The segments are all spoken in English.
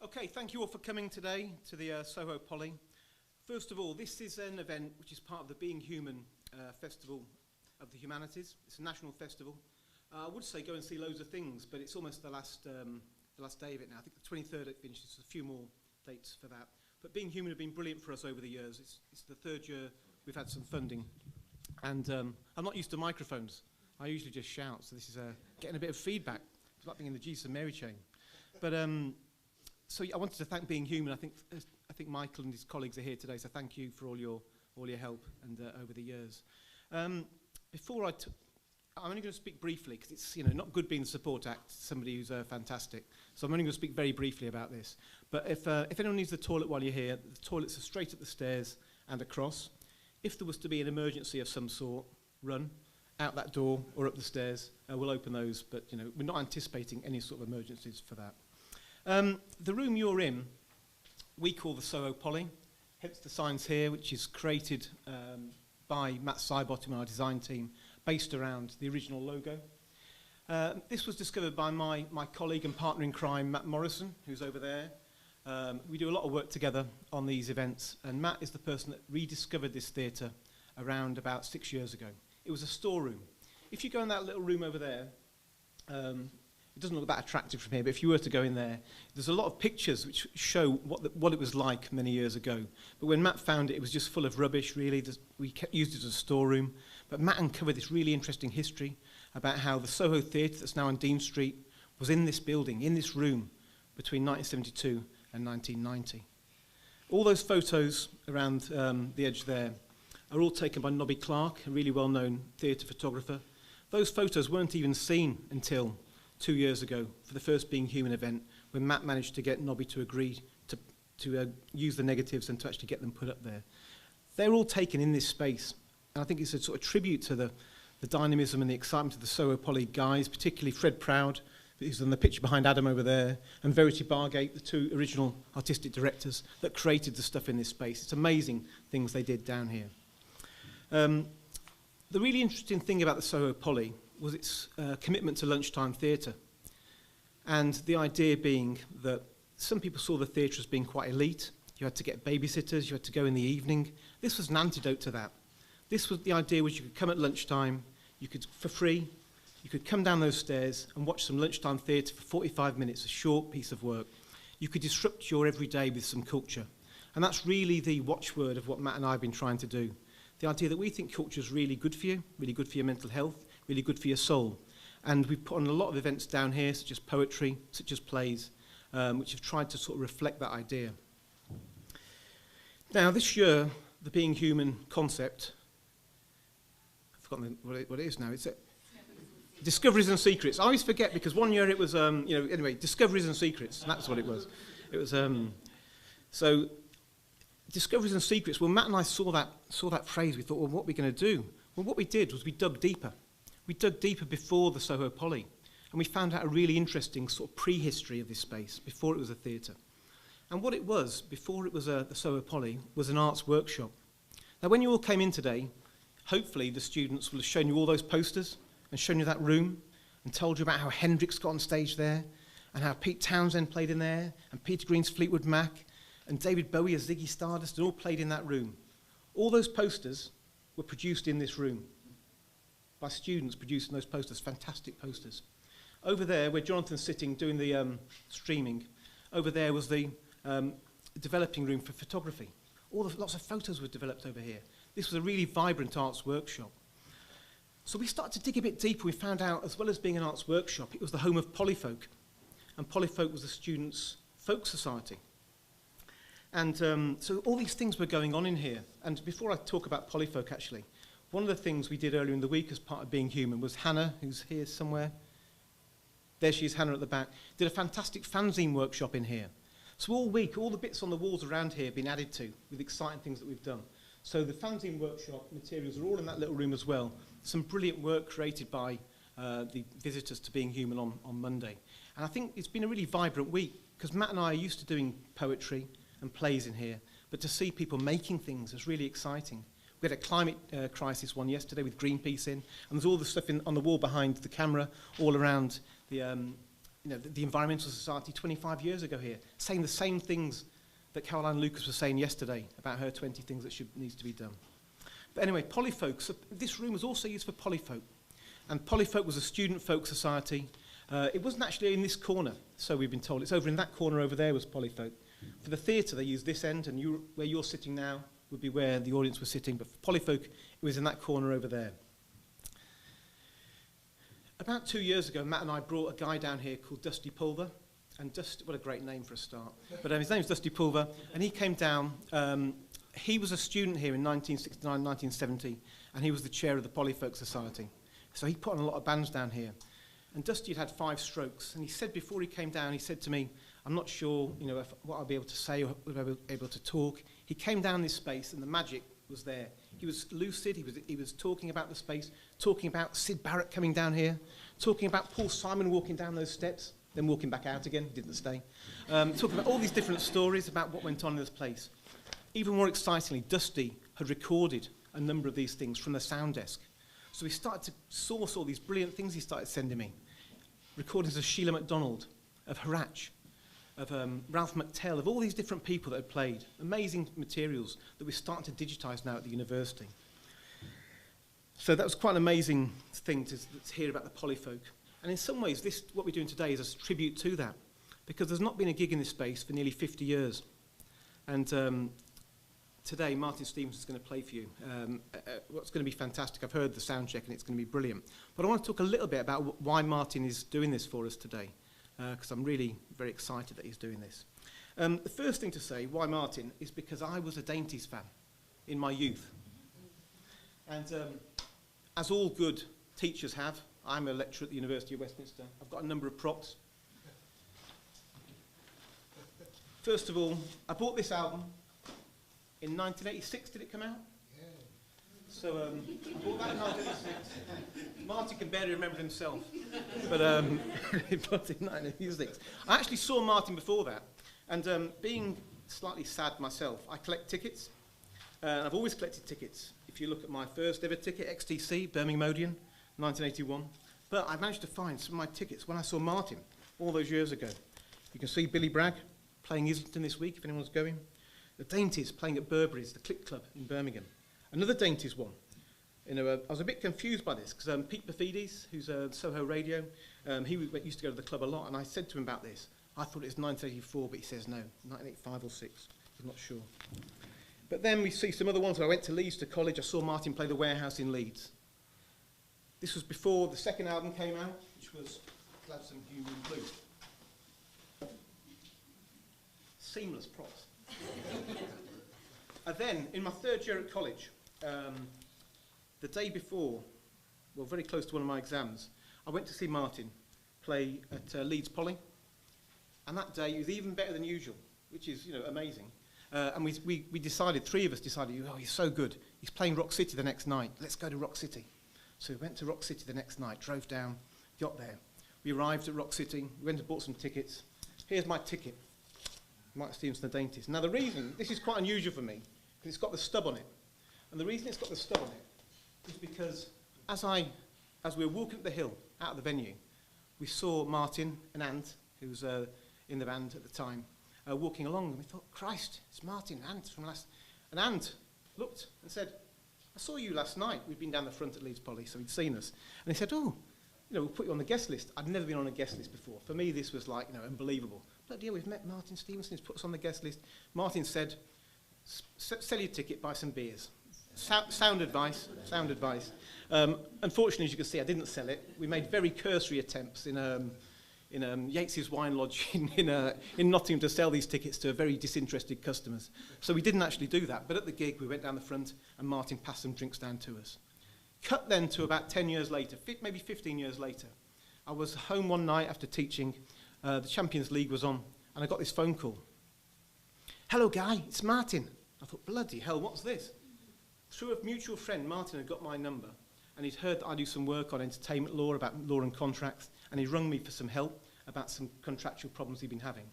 Okay, thank you all for coming today to the Soho Poly. First of all, this is an event which is part of the Being Human Festival of the Humanities. It's a national festival. I would say go and see loads of things, but it's almost the last day of it now. I think the 23rd it finishes, a few more dates for that. But Being Human have been brilliant for us over the years. It's the third year we've had some funding. And I'm not used to microphones. I usually just shout, so this is getting a bit of feedback. It's like being in the Jesus and Mary chain. But so I wanted to thank Being Human. I think Michael and his colleagues are here today, so thank you for all your help and over the years. I'm only going to speak briefly because it's not good being the support act to somebody who's fantastic. So I'm only going to speak very briefly about this. But if anyone needs the toilet while you're here, the toilets are straight up the stairs and across. If there was to be an emergency of some sort, run out that door or up the stairs. We'll open those, but we're not anticipating any sort of emergencies for that. The room you're in, we call the Soho Poly, hence the signs here, which is created by Matt Sybottom and our design team, based around the original logo. This was discovered by my colleague and partner in crime, Matt Morrison, who's over there. We do a lot of work together on these events, and Matt is the person that rediscovered this theatre around about 6 years ago. It was a storeroom. If you go in that little room over there, it doesn't look that attractive from here, but if you were to go in there, there's a lot of pictures which show what it was like many years ago. But when Matt found it, it was just full of rubbish, really. We used it as a storeroom. But Matt uncovered this really interesting history about how the Soho Theatre, that's now on Dean Street, was in this building, in this room, between 1972 and 1990. All those photos around the edge there are all taken by Nobby Clark, a really well-known theatre photographer. Those photos weren't even seen until 2 years ago for the first Being Human event, when Matt managed to get Nobby to agree to use the negatives and to actually get them put up there. They're all taken in this space, and I think it's a sort of tribute to the dynamism and the excitement of the Soho Poly guys, particularly Fred Proud, who's on the picture behind Adam over there, and Verity Bargate, the two original artistic directors that created the stuff in this space. It's amazing things they did down here. The really interesting thing about the Soho Poly was its commitment to lunchtime theatre. And the idea being that some people saw the theatre as being quite elite. You had to get babysitters, you had to go in the evening. This was an antidote to that. This was the idea was you could come at lunchtime, you could, for free, you could come down those stairs and watch some lunchtime theatre for 45 minutes, a short piece of work. You could disrupt your everyday with some culture. And that's really the watchword of what Matt and I have been trying to do. The idea that we think culture is really good for you, really good for your mental health, really good for your soul. And we've put on a lot of events down here, such as poetry, such as plays, which have tried to sort of reflect that idea. Now, this year, the Being Human concept, I've forgotten what it is now. It's Discoveries and Secrets. I always forget because one year it was, anyway, Discoveries and Secrets. That's what it was. It was, so Discoveries and Secrets. Well, Matt and I saw that phrase. We thought, well, what are we going to do? Well, what we did was we dug deeper. We dug deeper before the Soho Poly, and we found out a really interesting sort of prehistory of this space, before it was a theatre. And what it was, before it was the Soho Poly, was an arts workshop. Now, when you all came in today, hopefully the students will have shown you all those posters and shown you that room and told you about how Hendrix got on stage there and how Pete Townsend played in there and Peter Green's Fleetwood Mac and David Bowie as Ziggy Stardust and all played in that room. All those posters were produced in this room by students producing those posters, fantastic posters. Over there, where Jonathan's sitting doing the streaming, over there was the developing room for photography. Lots of photos were developed over here. This was a really vibrant arts workshop. So we started to dig a bit deeper. We found out, as well as being an arts workshop, it was the home of Polyfolk. And Polyfolk was the students' folk society. And so all these things were going on in here. And before I talk about Polyfolk, actually, one of the things we did earlier in the week as part of Being Human was Hannah, who's here somewhere. There she is, Hannah at the back, did a fantastic fanzine workshop in here. So all week, all the bits on the walls around here have been added to with exciting things that we've done. So the fanzine workshop materials are all in that little room as well. Some brilliant work created by the visitors to Being Human on Monday. And I think it's been a really vibrant week, because Matt and I are used to doing poetry and plays in here, but to see people making things is really exciting. We had a climate crisis one yesterday with Greenpeace in, and there's all the stuff on the wall behind the camera, all around the the Environmental Society 25 years ago here, saying the same things that Caroline Lucas was saying yesterday about her 20 things that needs to be done. But anyway, Polyfolk, so this room was also used for Polyfolk. And Polyfolk was a student folk society. It wasn't actually in this corner, so we've been told. It's over in that corner over there was Polyfolk. For the theatre, they used this end, and where you're sitting now would be where the audience was sitting. But for Polyfolk, it was in that corner over there. About 2 years ago, Matt and I brought a guy down here called Dusty Pulver. And what a great name for a start. But his name's Dusty Pulver, and he came down. He was a student here in 1969, 1970, and he was the chair of the Polyfolk Society. So he put on a lot of bands down here. And Dusty had 5 strokes, and he said before he came down, he said to me, I'm not sure, what I'll be able to say or whether I'll be able to talk. He came down this space, and the magic was there. He was lucid, he was talking about the space, talking about Sid Barrett coming down here, talking about Paul Simon walking down those steps, then walking back out again, he didn't stay. Talking about all these different stories about what went on in this place. Even more excitingly, Dusty had recorded a number of these things from the sound desk. So we started to source all these brilliant things he started sending me. Recordings of Sheila MacDonald, of Harach, of Ralph McTell, of all these different people that had played. Amazing materials that we're starting to digitise now at the university. So that was quite an amazing thing to hear about the Polyfolk. And in some ways, what we're doing today is a tribute to that, because there's not been a gig in this space for nearly 50 years. And today, Martin Stephenson is going to play for you. What's going to be fantastic. I've heard the sound check, and it's going to be brilliant. But I want to talk a little bit about why Martin is doing this for us today, because I'm really very excited that he's doing this. The first thing to say, why Martin, is because I was a Dainties fan in my youth. And as all good teachers have, I'm a lecturer at the University of Westminster. I've got a number of props. First of all, I bought this album in 1986. Did it come out? Yeah. So I bought that in 1986. Martin can barely remember himself. But he bought it in 1986. I actually saw Martin before that. And being slightly sad myself, I collect tickets. I've always collected tickets. If you look at my first ever ticket, XTC, Birmingham Odeon, 1981. But I managed to find some of my tickets when I saw Martin all those years ago. You can see Billy Bragg playing Islington this week, if anyone's going. The Dainties playing at Burberry's, the Click Club in Birmingham. Another Dainties one. I was a bit confused by this, because Pete Perfides, who's Soho Radio, he used to go to the club a lot, and I said to him about this. I thought it was 1984, but he says no, 1985 or 6. He's not sure. But then we see some other ones. I went to Leeds to college. I saw Martin play the Warehouse in Leeds. This was before the second album came out, which was Gladsome Human Blue. Seamless props. And then, in my third year at college, the day before, well, very close to one of my exams, I went to see Martin play at Leeds Poly. And that day, he was even better than usual, which is, amazing. And we decided, 3 of us decided, oh, he's so good. He's playing Rock City the next night. Let's go to Rock City. So we went to Rock City the next night, drove down, got there. We arrived at Rock City, we went and bought some tickets. Here's my ticket, Mike Stephenson, the Dainties. Now the reason, this is quite unusual for me, because it's got the stub on it. And the reason it's got the stub on it is because as we were walking up the hill out of the venue, we saw Martin and Ant, who was in the band at the time, walking along, and we thought, Christ, it's Martin, Ant from last. And Ant looked and said, I saw you last night. We'd been down the front at Leeds Poly, so he'd seen us. And he said, oh, we'll put you on the guest list. I'd never been on a guest list before. For me, this was like, unbelievable. Bloody hell, we've met Martin Stephenson. He's put us on the guest list. Martin said, sell your ticket, buy some beers. Sound advice, sound advice. Unfortunately, as you can see, I didn't sell it. We made very cursory attempts in Yates's Wine Lodge in Nottingham to sell these tickets to very disinterested customers. So we didn't actually do that. But at the gig, we went down the front, and Martin passed some drinks down to us. Cut then to about 10 years later, maybe 15 years later. I was home one night after teaching. The Champions League was on, and I got this phone call. Hello, Guy, it's Martin. I thought, bloody hell, what's this? Through a mutual friend, Martin had got my number, and he'd heard that I do some work on entertainment law, about law and contracts, and he rung me for some help about some contractual problems he'd been having.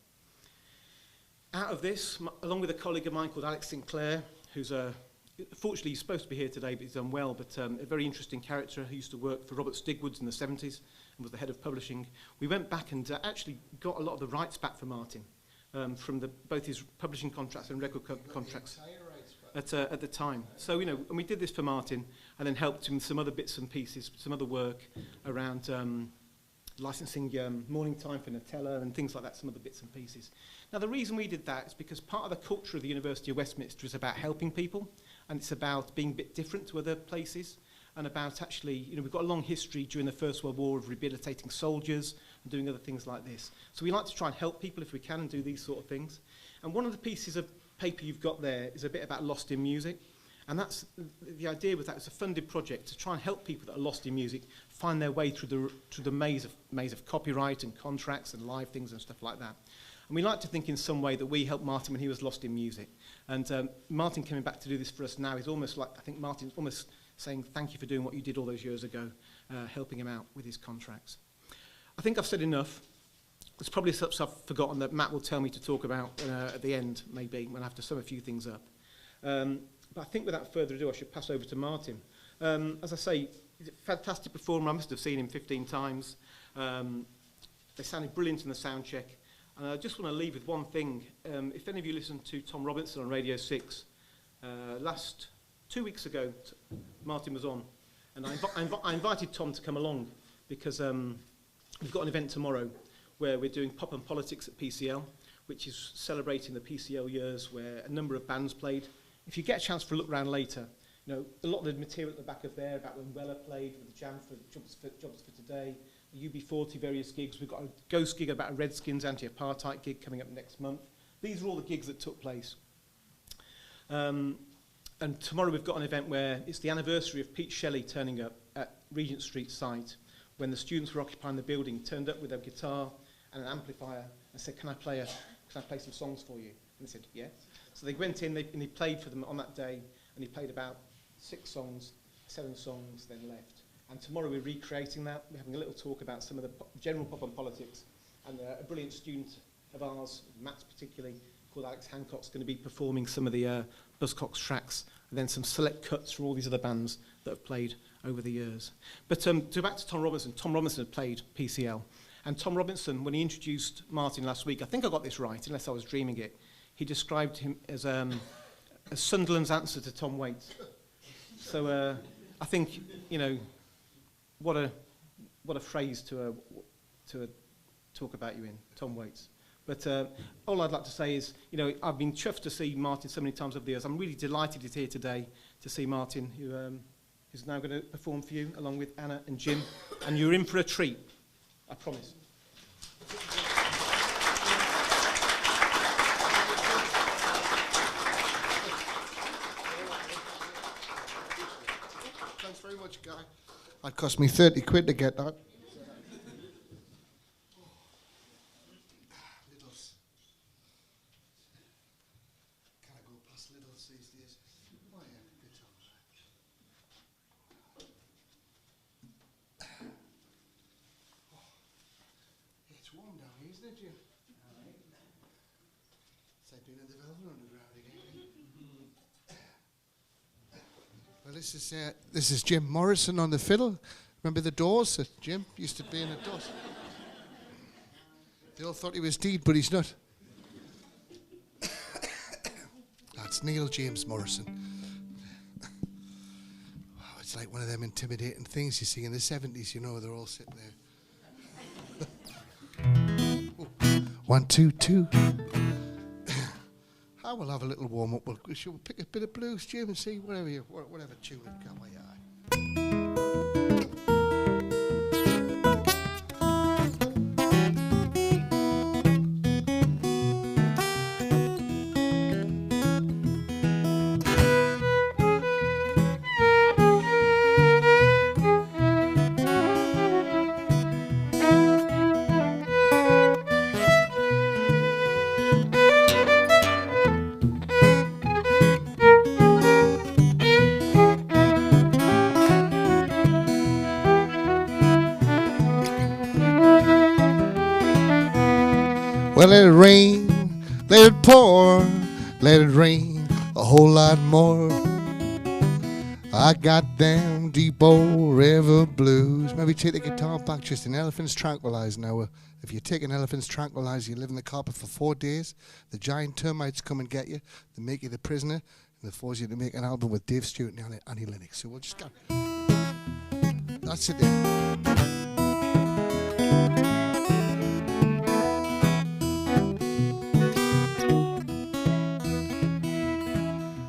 Out of this, along with a colleague of mine called Alex Sinclair, who's fortunately, he's supposed to be here today, but he's unwell, but a very interesting character who used to work for Robert Stigwood's in the 70s and was the head of publishing. We went back and actually got a lot of the rights back for Martin, from both his publishing contracts and record contracts at the time. So, you know, and we did this for Martin and then helped him with some other bits and pieces, some other work around licensing Morning Time for Nutella and things like that, some other bits and pieces. Now, the reason we did that is because part of the culture of the University of Westminster is about helping people, and it's about being a bit different to other places, and about actually, you know, we've got a long history during the First World War of rehabilitating soldiers and doing other things like this. So we like to try and help people if we can and do these sort of things. And one of the pieces of paper you've got there is a bit about lost in music. And that's the idea with that. It's a funded project to try and help people that are lost in music find their way through the maze of copyright and contracts and live things and stuff like that. And we like to think in some way that we helped Martin when he was lost in music. And Martin coming back to do this for us now is almost like, I think Martin's almost saying thank you for doing what you did all those years ago, helping him out with his contracts. I think I've said enough. There's probably stuff I've forgotten that Matt will tell me to talk about at the end, maybe, when I have to sum a few things up. But I think without further ado, I should pass over to Martin. As I say, he's a fantastic performer. I must have seen him 15 times. They sounded brilliant in the sound check. And I just want to leave with one thing. If any of you listened to Tom Robinson on Radio 6, 2 weeks ago, Martin was on. And I invited Tom to come along because we've got an event tomorrow where we're doing Pop and Politics at PCL, which is celebrating the PCL years where a number of bands played. If you get a chance for a look around later, you know, a lot of the material at the back of there about when Weller played with the Jam for Jobs for Today, the UB40 various gigs. We've got a ghost gig about a Redskins anti-apartheid gig coming up next month. These are all the gigs that took place. And tomorrow we've got an event where it's the anniversary of Pete Shelley turning up at Regent Street site when the students were occupying the building, turned up with a guitar and an amplifier and said, can I play some songs for you? And they said, yes. So they went in and he played for them on that day, and he played about 7 songs, then left. And tomorrow we're recreating that. We're having a little talk about some of the general pop and politics. And a brilliant student of ours, Matt's particularly, called Alex Hancock's going to be performing some of the Buzzcocks tracks, and then some select cuts from all these other bands that have played over the years. But to back to Tom Robinson had played PCL. And Tom Robinson, when he introduced Martin last week, I think I got this right, unless I was dreaming it, he described him as Sunderland's answer to Tom Waits. So I think, you know, what a phrase to talk about you in, Tom Waits. But all I'd like to say is, you know, I've been chuffed to see Martin so many times over the years. I'm really delighted he's here today to see Martin, who is now going to perform for you, along with Anna and Jim. And you're in for a treat, I promise. Thanks very much, Guy. That cost me 30 quid to get that. This is Jim Morrison on the fiddle. Remember the Doors? Jim used to be in the Doors. They all thought he was dead, but he's not. That's Neil James Morrison. Wow, it's like one of them intimidating things you see in the 70s, you know, they're all sitting there. Oh, 1, 2, 2. I will have a little warm-up. We'll pick a bit of blues, Jim, and see whatever tune it can we are. Well, let it rain, let it pour, let it rain a whole lot more. I got them deep old river blues. Maybe take the guitar back, just an elephant's tranquilizer now. If you take an elephant's tranquilizer, you live in the carpet for 4 days, the giant termites come and get you, they make you the prisoner, and they force you to make an album with Dave Stewart and Annie Lennox. So we'll just go. That's it there.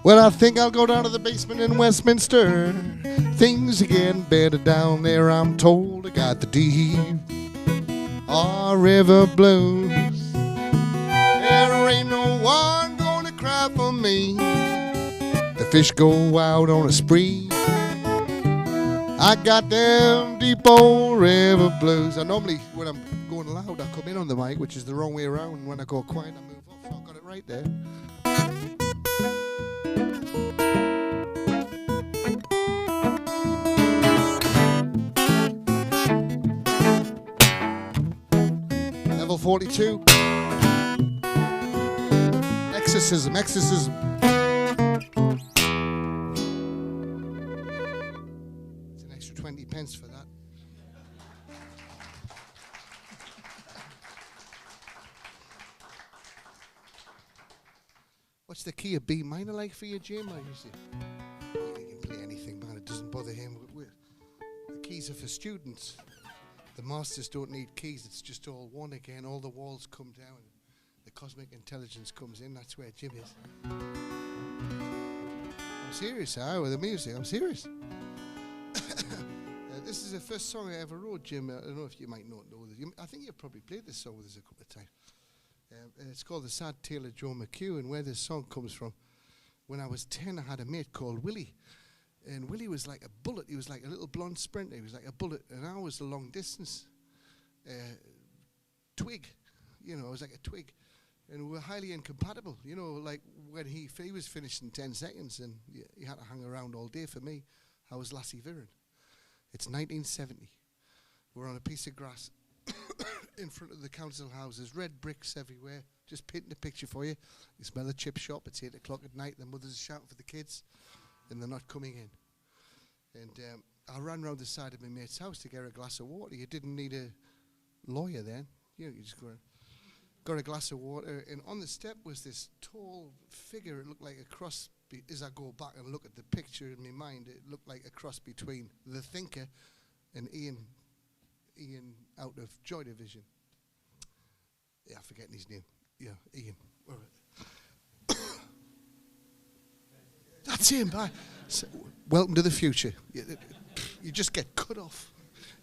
Well, I think I'll go down to the basement in Westminster. Things are getting better down there, I'm told. I got the deep river blues. There ain't no one gonna cry for me. The fish go out on a spree. I got them deep old river blues. I normally, when I'm going loud, I come in on the mic, which is the wrong way around. When I go quiet, I move off. So I got it right there. Level 42. Exorcism. It's an extra 20 pence for that. What's the key of B minor like for you, Jim? He can play anything, man. It doesn't bother him. The keys are for students. The masters don't need keys. It's just all one again. All the walls come down. The cosmic intelligence comes in. That's where Jim is. I'm serious, with the music. I'm serious. This is the first song I ever wrote, Jim. I don't know if you might not know this. I think you've probably played this song with us a couple of times. It's called The Sad Tale of Joe McHugh, and where this song comes from. When I was 10, I had a mate called Willie. And Willie was like a bullet. He was like a little blonde sprinter. He was like a bullet. And I was a long distance twig. You know, I was like a twig. And we were highly incompatible. You know, like when he was finished in 10 seconds and he had to hang around all day for me, I was Lassie Viren. It's 1970. We're on a piece of grass in front of the council houses, red bricks everywhere. Just painting a picture for you. You smell the chip shop. It's 8 o'clock at night. The mothers are shouting for the kids. And they're not coming in. And I ran round the side of my mate's house to get her a glass of water. You didn't need a lawyer then. You know, you just got a glass of water. And on the step was this tall figure. It looked like a cross. As I go back and look at the picture in my mind, it looked like a cross between The Thinker and Ian out of Joy Division. Yeah, I'm forgetting his name. Yeah, Ian. All right. That's him. So, welcome to the future. You just get cut off.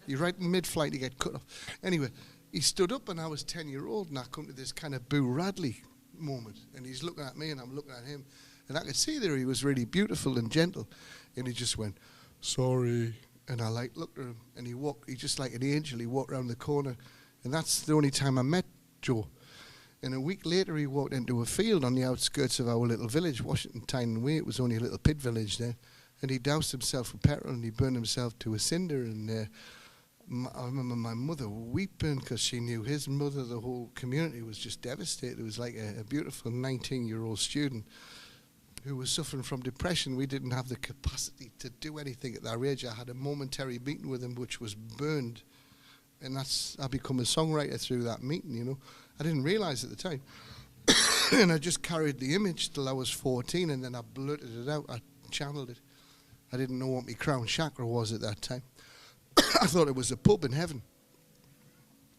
You're right in mid-flight, you get cut off. Anyway, he stood up and I was 10-year-old and I come to this kind of Boo Radley moment. And he's looking at me and I'm looking at him. And I could see there he was really beautiful and gentle. And he just went, sorry. And I looked at him and he just like an angel, he walked around the corner. And that's the only time I met Joe. And a week later, he walked into a field on the outskirts of our little village, Washington Tyne Way. It was only a little pit village there. And he doused himself with petrol and he burned himself to a cinder. And I remember my mother weeping because she knew his mother. The whole community was just devastated. It was like a beautiful 19-year-old student who was suffering from depression. We didn't have the capacity to do anything at that age. I had a momentary meeting with him, which was burned. And I become a songwriter through that meeting, you know. I didn't realize at the time. And I just carried the image till I was 14, and then I blurted it out. I channeled it. I didn't know what my crown chakra was at that time. I thought it was a pub in heaven.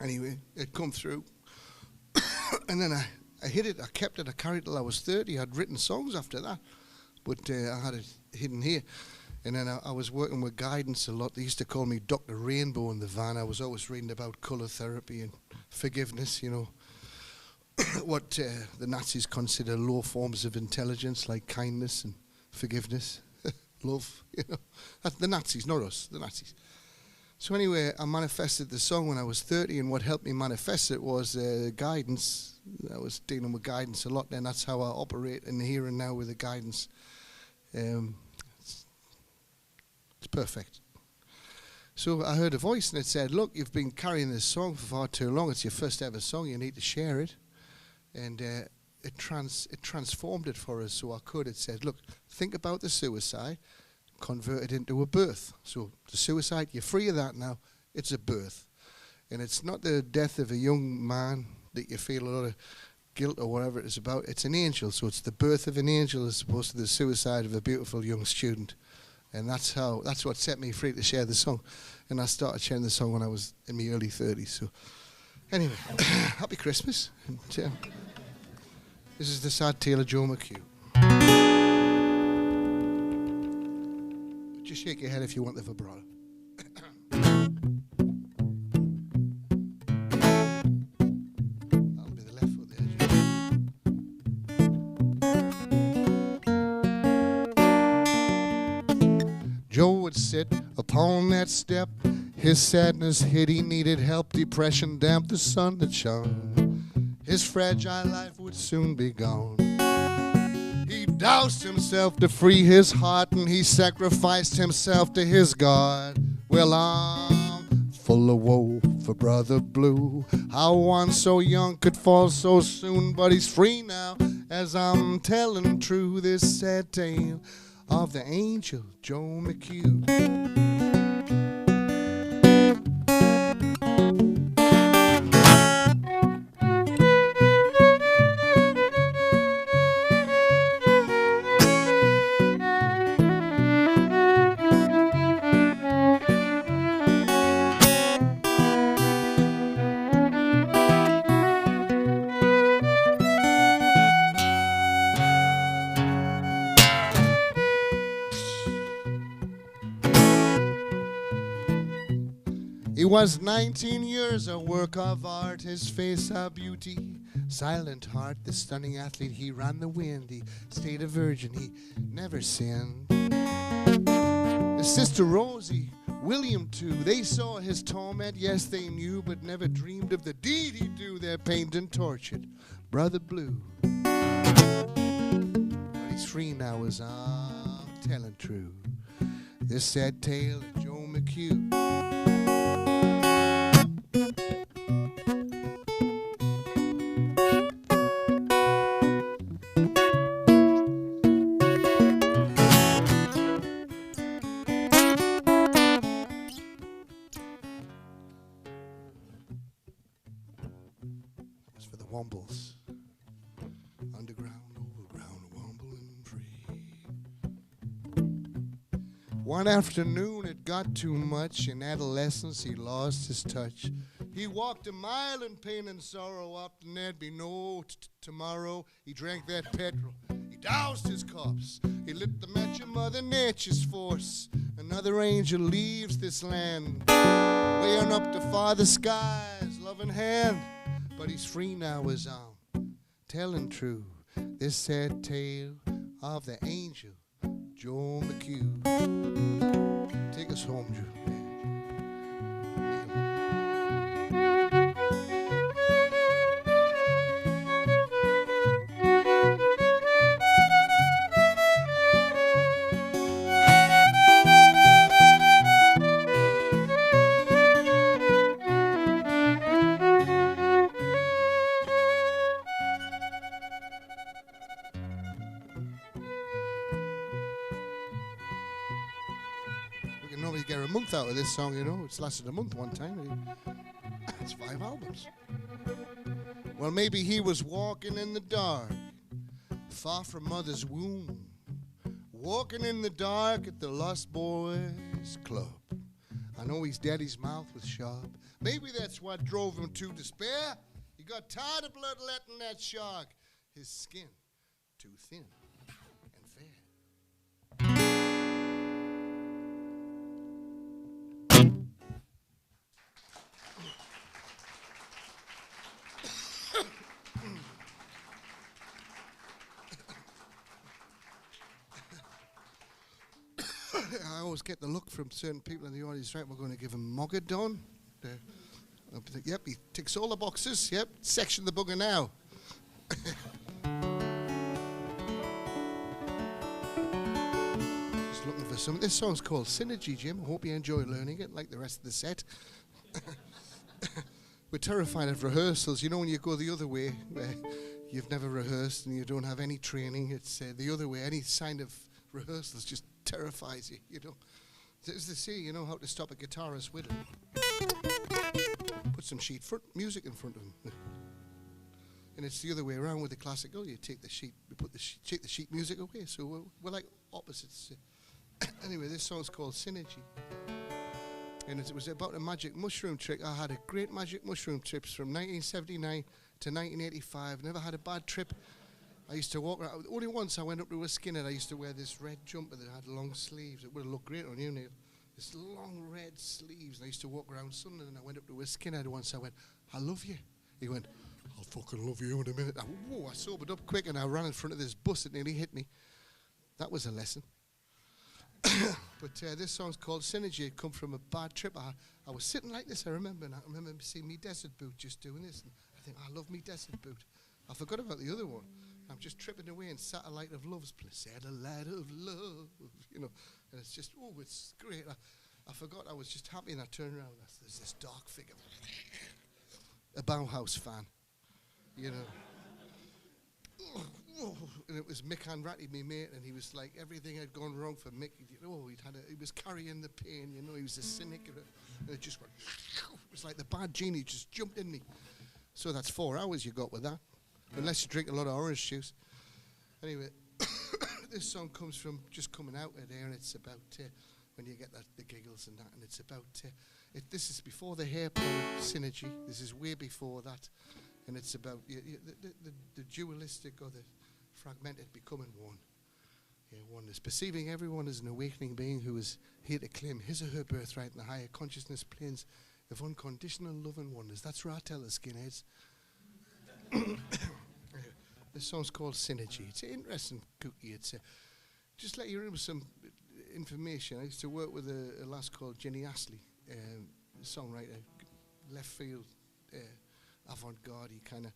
Anyway, it come through. And then I hid it. I kept it. I carried it till I was 30. I'd written songs after that. But I had it hidden here. And then I was working with guidance a lot. They used to call me Dr. Rainbow in the van. I was always reading about colour therapy and forgiveness, you know. What the Nazis consider low forms of intelligence, like kindness and forgiveness, love, you know. That's the Nazis, not us, the Nazis. So anyway, I manifested the song when I was 30, and what helped me manifest it was guidance. I was dealing with guidance a lot, and that's how I operate in the here and now with the guidance. It's perfect. So I heard a voice and it said, look, you've been carrying this song for far too long. It's your first ever song. You need to share it. And it transformed it for us so I could. It said, look, think about the suicide. converted into a birth. So the suicide, you're free of that now. It's a birth. And it's not the death of a young man that you feel a lot of guilt or whatever it is about. It's an angel. So it's the birth of an angel as opposed to the suicide of a beautiful young student. And that's what set me free to share the song. And I started sharing the song when I was in my early 30s. So anyway, happy Christmas. And, this is the sad tale of Joe McHugh. Just shake your head if you want the vibrato. That'll be the left foot there. Joe would sit upon that step. His sadness hid, he needed help. Depression damped the sun that shone. His fragile life would soon be gone. He doused himself to free his heart, and he sacrificed himself to his God. Well, I'm full of woe for Brother Blue. How one so young could fall so soon, but he's free now, as I'm telling true this sad tale of the angel Joe McHugh. He was 19 years, a work of art, his face a beauty. Silent heart, the stunning athlete, he ran the wind, he stayed a virgin, he never sinned. His sister Rosie, William too, they saw his torment, yes they knew, but never dreamed of the deed he'd do. They're pained and tortured, Brother Blue. But he's free now as I'm telling true this sad tale of Joe McHugh. For the Wombles, underground, overground, wombling free. One afternoon it got too much. In adolescence he lost his touch. He walked a mile in pain and sorrow, up and there'd be no tomorrow. He drank that petrol, he doused his cups, he lit the match of Mother Nature's force. Another angel leaves this land, way on up to farther skies, loving hand. But he's free now as I'm telling true this sad tale of the angel Joe McHugh. Take us home, Joe. Nobody get a month out of this song, you know. It's lasted a month one time. It's 5 albums. Well, maybe he was walking in the dark, far from mother's womb, walking in the dark at the Lost Boys Club. I know his daddy's mouth was sharp. Maybe that's what drove him to despair. He got tired of bloodletting that shark. His skin too thin and fair. I always get the look from certain people in the audience, right, we're going to give him Mogadon. Yep, he ticks all the boxes. Yep, section the booger now. Just looking for some. This song's called Synergy, Jim. I hope you enjoy learning it like the rest of the set. We're terrified of rehearsals. You know when you go the other way, where you've never rehearsed and you don't have any training, it's the other way. Any sign of rehearsals just terrifies you, you know. As they say, you know how to stop a guitarist with it. Put some sheet music in front of him. And it's the other way around with the classical. You take the sheet, take the sheet music away. So we're like opposites. Anyway, this song's called Synergy. And it was about a magic mushroom trick. I had a great magic mushroom trips from 1979 to 1985. Never had a bad trip. I used to walk around. Only once I went up to a skinhead. I used to wear this red jumper that had long sleeves. It would have looked great on you, Neil. This long red sleeves. And I used to walk around Sunday, and I went up to a skinhead once. I went, I love you. He went, I'll fucking love you in a minute. I sobered up quick, and I ran in front of this bus. It nearly hit me. That was a lesson. But this song's called Synergy. It come from a bad trip. I was sitting like this, I remember, and I remember seeing me desert boot just doing this. And I think, I love me desert boot. I forgot about the other one. I'm just tripping away in Satellite of Love's place. Satellite of Love, you know. And it's just, oh, it's great. I forgot I was just happy, and I turned around. There's this dark figure. A Bauhaus fan, you know. And it was Mick Hanratty, my mate, and he was like, everything had gone wrong for Mick. He was carrying the pain, you know. He was a cynic, and it just went. It was like the bad genie just jumped in me. So that's 4 hours you got with that, unless you drink a lot of orange juice. Anyway, this song comes from just coming out of there, and it's about when you get the giggles and that, and it's about this is before the hair pull Synergy. This is way before that. And it's about the dualistic or the fragmented becoming one. Yeah, oneness. Perceiving everyone as an awakening being who is here to claim his or her birthright in the higher consciousness planes of unconditional love and oneness. That's what I tell the skinheads. This song's called Synergy. It's an interesting cookie. It's just let you in with some information. I used to work with a lass called Jenny Astley, songwriter, left field, avant-garde kind of,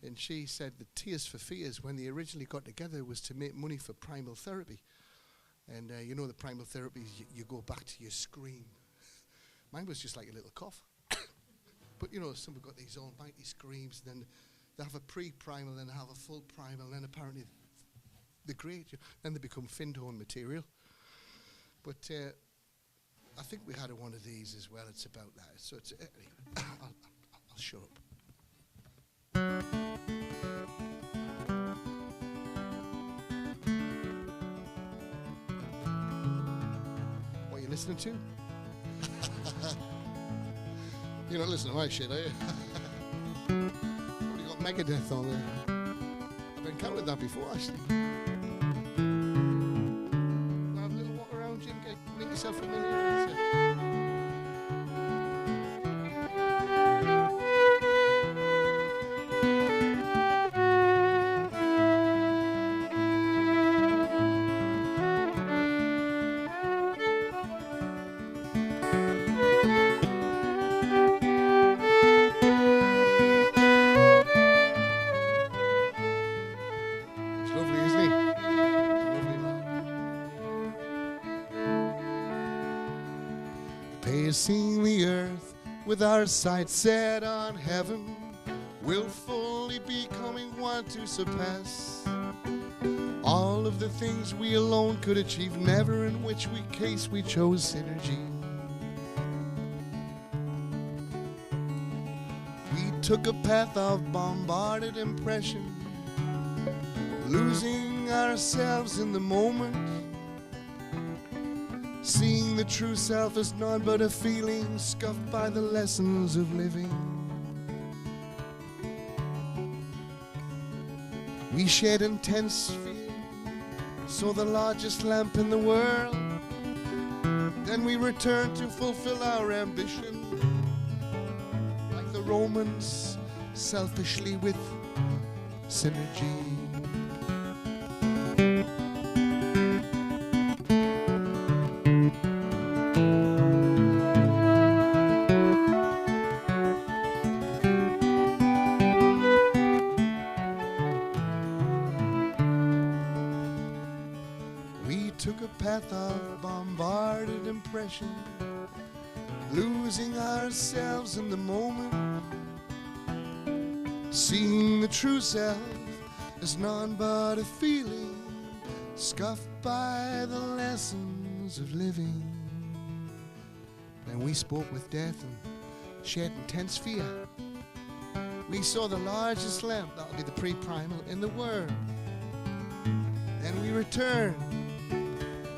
and she said that Tears for Fears, when they originally got together, was to make money for primal therapy. And you know the primal therapy, you go back to your scream. Mine was just like a little cough. But you know, some have got these almighty screams, and then they have a pre-primal, then they have a full primal, and then apparently they're great. Then they become fin tone material. But I think we had one of these as well. It's about that. So it's anyway, I'll shut up. What are you listening to? You're not listening to my shit, are you? Already got Megadeth on there. I've encountered that before, actually. Have a little walk around, Jim. Make yourself familiar. Pacing the earth with our sights set on heaven, willfully becoming one to surpass all of the things we alone could achieve, never in which case we chose synergy. We took a path of bombarded impression, losing ourselves in the moment, seeing the true self as none but a feeling, scuffed by the lessons of living. We shed intense fear, saw the largest lamp in the world, then we returned to fulfill our ambition, like the Romans, selfishly with synergy. Path of bombarded impression, losing ourselves in the moment, seeing the true self as none but a feeling, scuffed by the lessons of living. And we spoke with death and shared intense fear. We saw the largest lamp, that'll be the pre-primal, in the world. Then we returned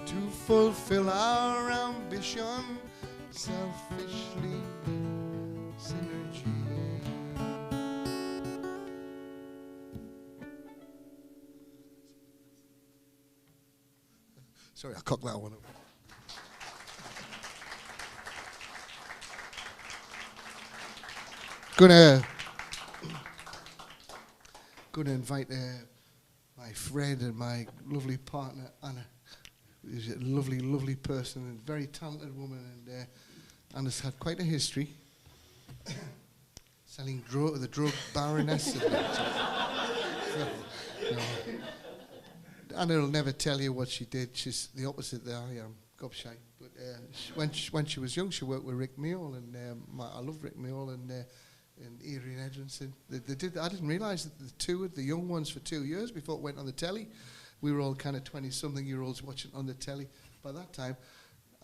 to fulfill our ambition, selfishly synergy. Sorry, I cocked that one up. Gonna invite my friend and my lovely partner Anna, who's a lovely, lovely person and very talented woman, and Anna's had quite a history selling the drug baroness. No. Anna will never tell you what she did. She's the opposite that I am, gobshite. But when she was young, she worked with Rick Meal, and I love Rick Meal and Adrian Edmondson. I didn't realise that the young ones for 2 years before it went on the telly, we were all kind of 20-something-year-olds watching on the telly. By that time,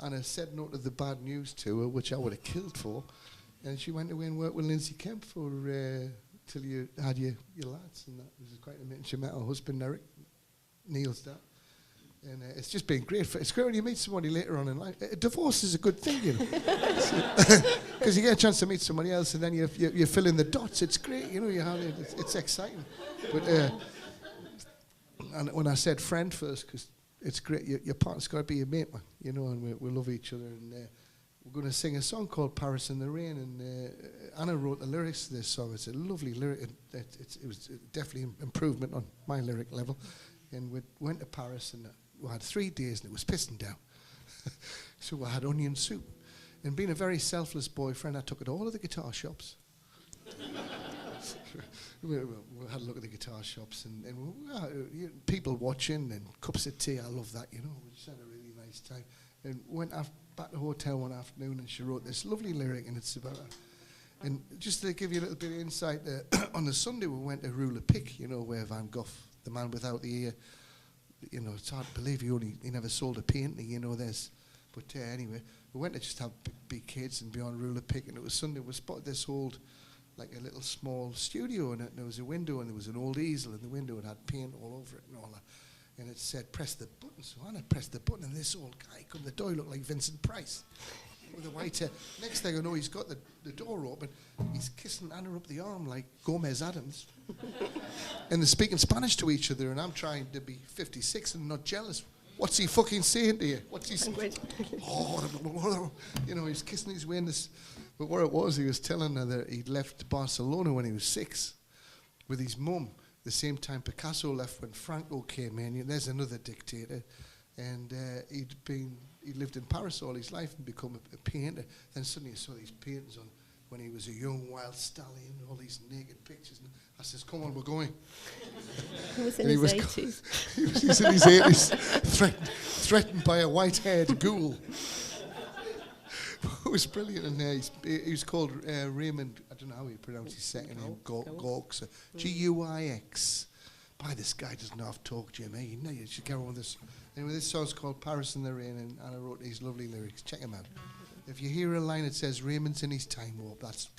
Anna said no to the Bad News tour, which I would have killed for, and she went away and worked with Lindsay Kemp for till you had your lads, and that was quite a minute. She met her husband, Eric, Neil's dad. And it's just been great. It's great when you meet somebody later on in life. Divorce is a good thing, you know, because you get a chance to meet somebody else, and then you fill in the dots. It's great, you know. It's exciting. But and when I said friend first, because it's great. Your partner's got to be your mate, man. You know, and we love each other. And we're going to sing a song called "Paris in the Rain." And Anna wrote the lyrics to this song. It's a lovely lyric. It was definitely an improvement on my lyric level. And we went to Paris, and we had 3 days, and it was pissing down. So we had onion soup. And being a very selfless boyfriend, I took it to all of the guitar shops. we had a look at the guitar shops, and people watching, and cups of tea. I love that, you know. We just had a really nice time. And went back to the hotel one afternoon, and she wrote this lovely lyric, and it's about and just to give you a little bit of insight, on the Sunday we went to Rule of Pick, you know, where Van Gogh, the man without the ear, you know, it's hard to believe he never sold a painting, you know, but anyway, we went to just have big kids and be on Rule of Pick, and it was Sunday. We spotted this old, like a little small studio in it, and there was a window, and there was an old easel in the window, and had paint all over it and all that, and it said press the button. So Anna pressed the button, and this old guy come the door, looked like Vincent Price with a white hair. Next thing I know, he's got the door open, he's kissing Anna up the arm like Gomez Adams. And they're speaking Spanish to each other, and I'm trying to be 56 and not jealous. What's he fucking saying to you? What's he saying? Oh, you know, he's kissing his way in this. But what it was, he was telling her that he'd left Barcelona when he was 6 with his mum, the same time Picasso left when Franco came in. There's another dictator. And he'd lived in Paris all his life and become a painter. Then suddenly he saw these paintings on when he was a young wild stallion, all these naked pictures. And I says, come on, we're going. He was in his 80s. He was in his 80s, threatened by a white-haired ghoul. It was brilliant. And he was called Raymond, I don't know how he pronounced his second name, Gaux, Guix. Boy, this guy doesn't know how to talk, Jimmy. You know, you should get on with this. Anyway, this song's called Paris in the Rain, and Anna wrote these lovely lyrics. Check them out. If you hear a line that says Raymond's in his time warp, that's...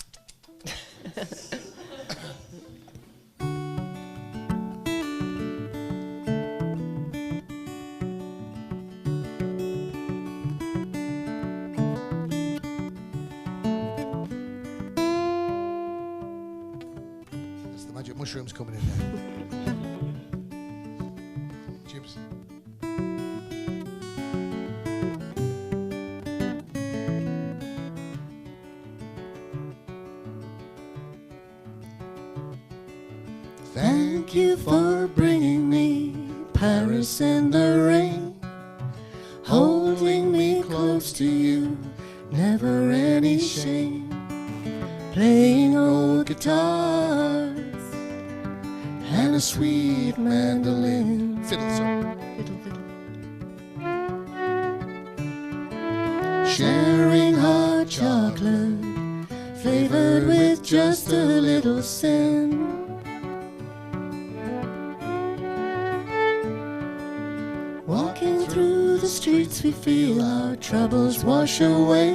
That's the magic mushrooms coming in there. Jibs. Thank you for bringing me Paris in the rain, holding me close to you, never any shame, playing old guitars and a sweet mandolin. Fiddle song. Fiddle, fiddle. Sharing hot chocolate, flavored with just a little sin. streets we feel our troubles wash away,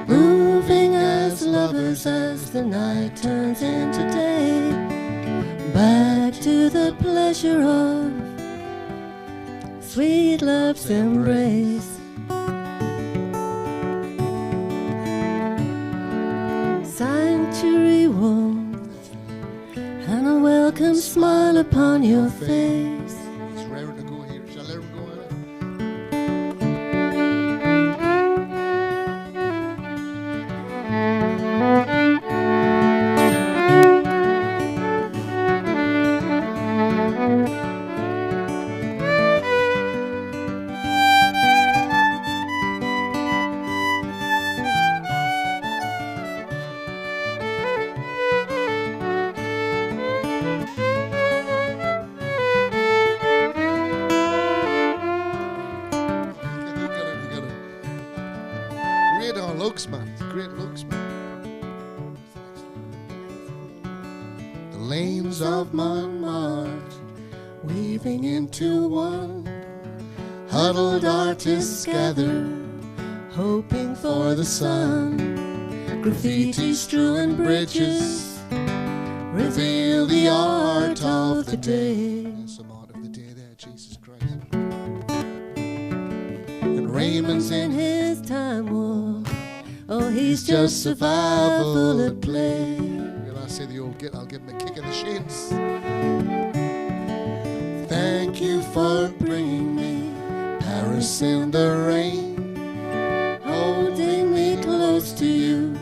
moving as lovers as the night turns into day, back to the pleasure of sweet love's embrace. Sanctuary warmth and a welcome smile upon your face. It's rare to go here. Shall I let him go ahead? Great on looks, man. Great looks, man. The lanes of Montmartre weaving into one. Huddled artists gather, hoping for the sun. Graffiti strewn bridges reveal the art of the day. There's some art of the day there, Jesus Christ. And Raymond's in his time war. Oh, he's just survival at play. When I say the old git, I'll give him a kick in the shins. Thank you for bringing me Paris in the rain, holding me close to you,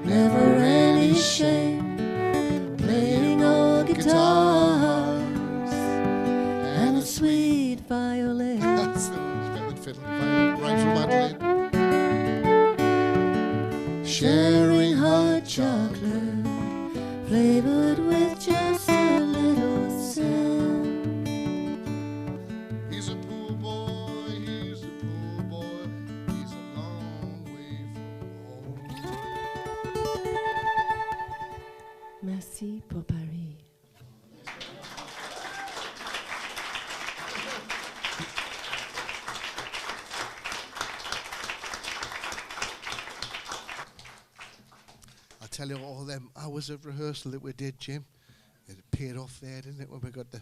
never any shame, playing old guitars and a sweet violin. That's the one, fiddle, rhymes from Madeleine. Sharing hot chocolate, flavored with just a little sin. He's a poor boy, he's a poor boy, he's a long way from home. Merci pour Paris. I tell you, all them hours of rehearsal that we did, Jim, it paid off there, didn't it, when we got the...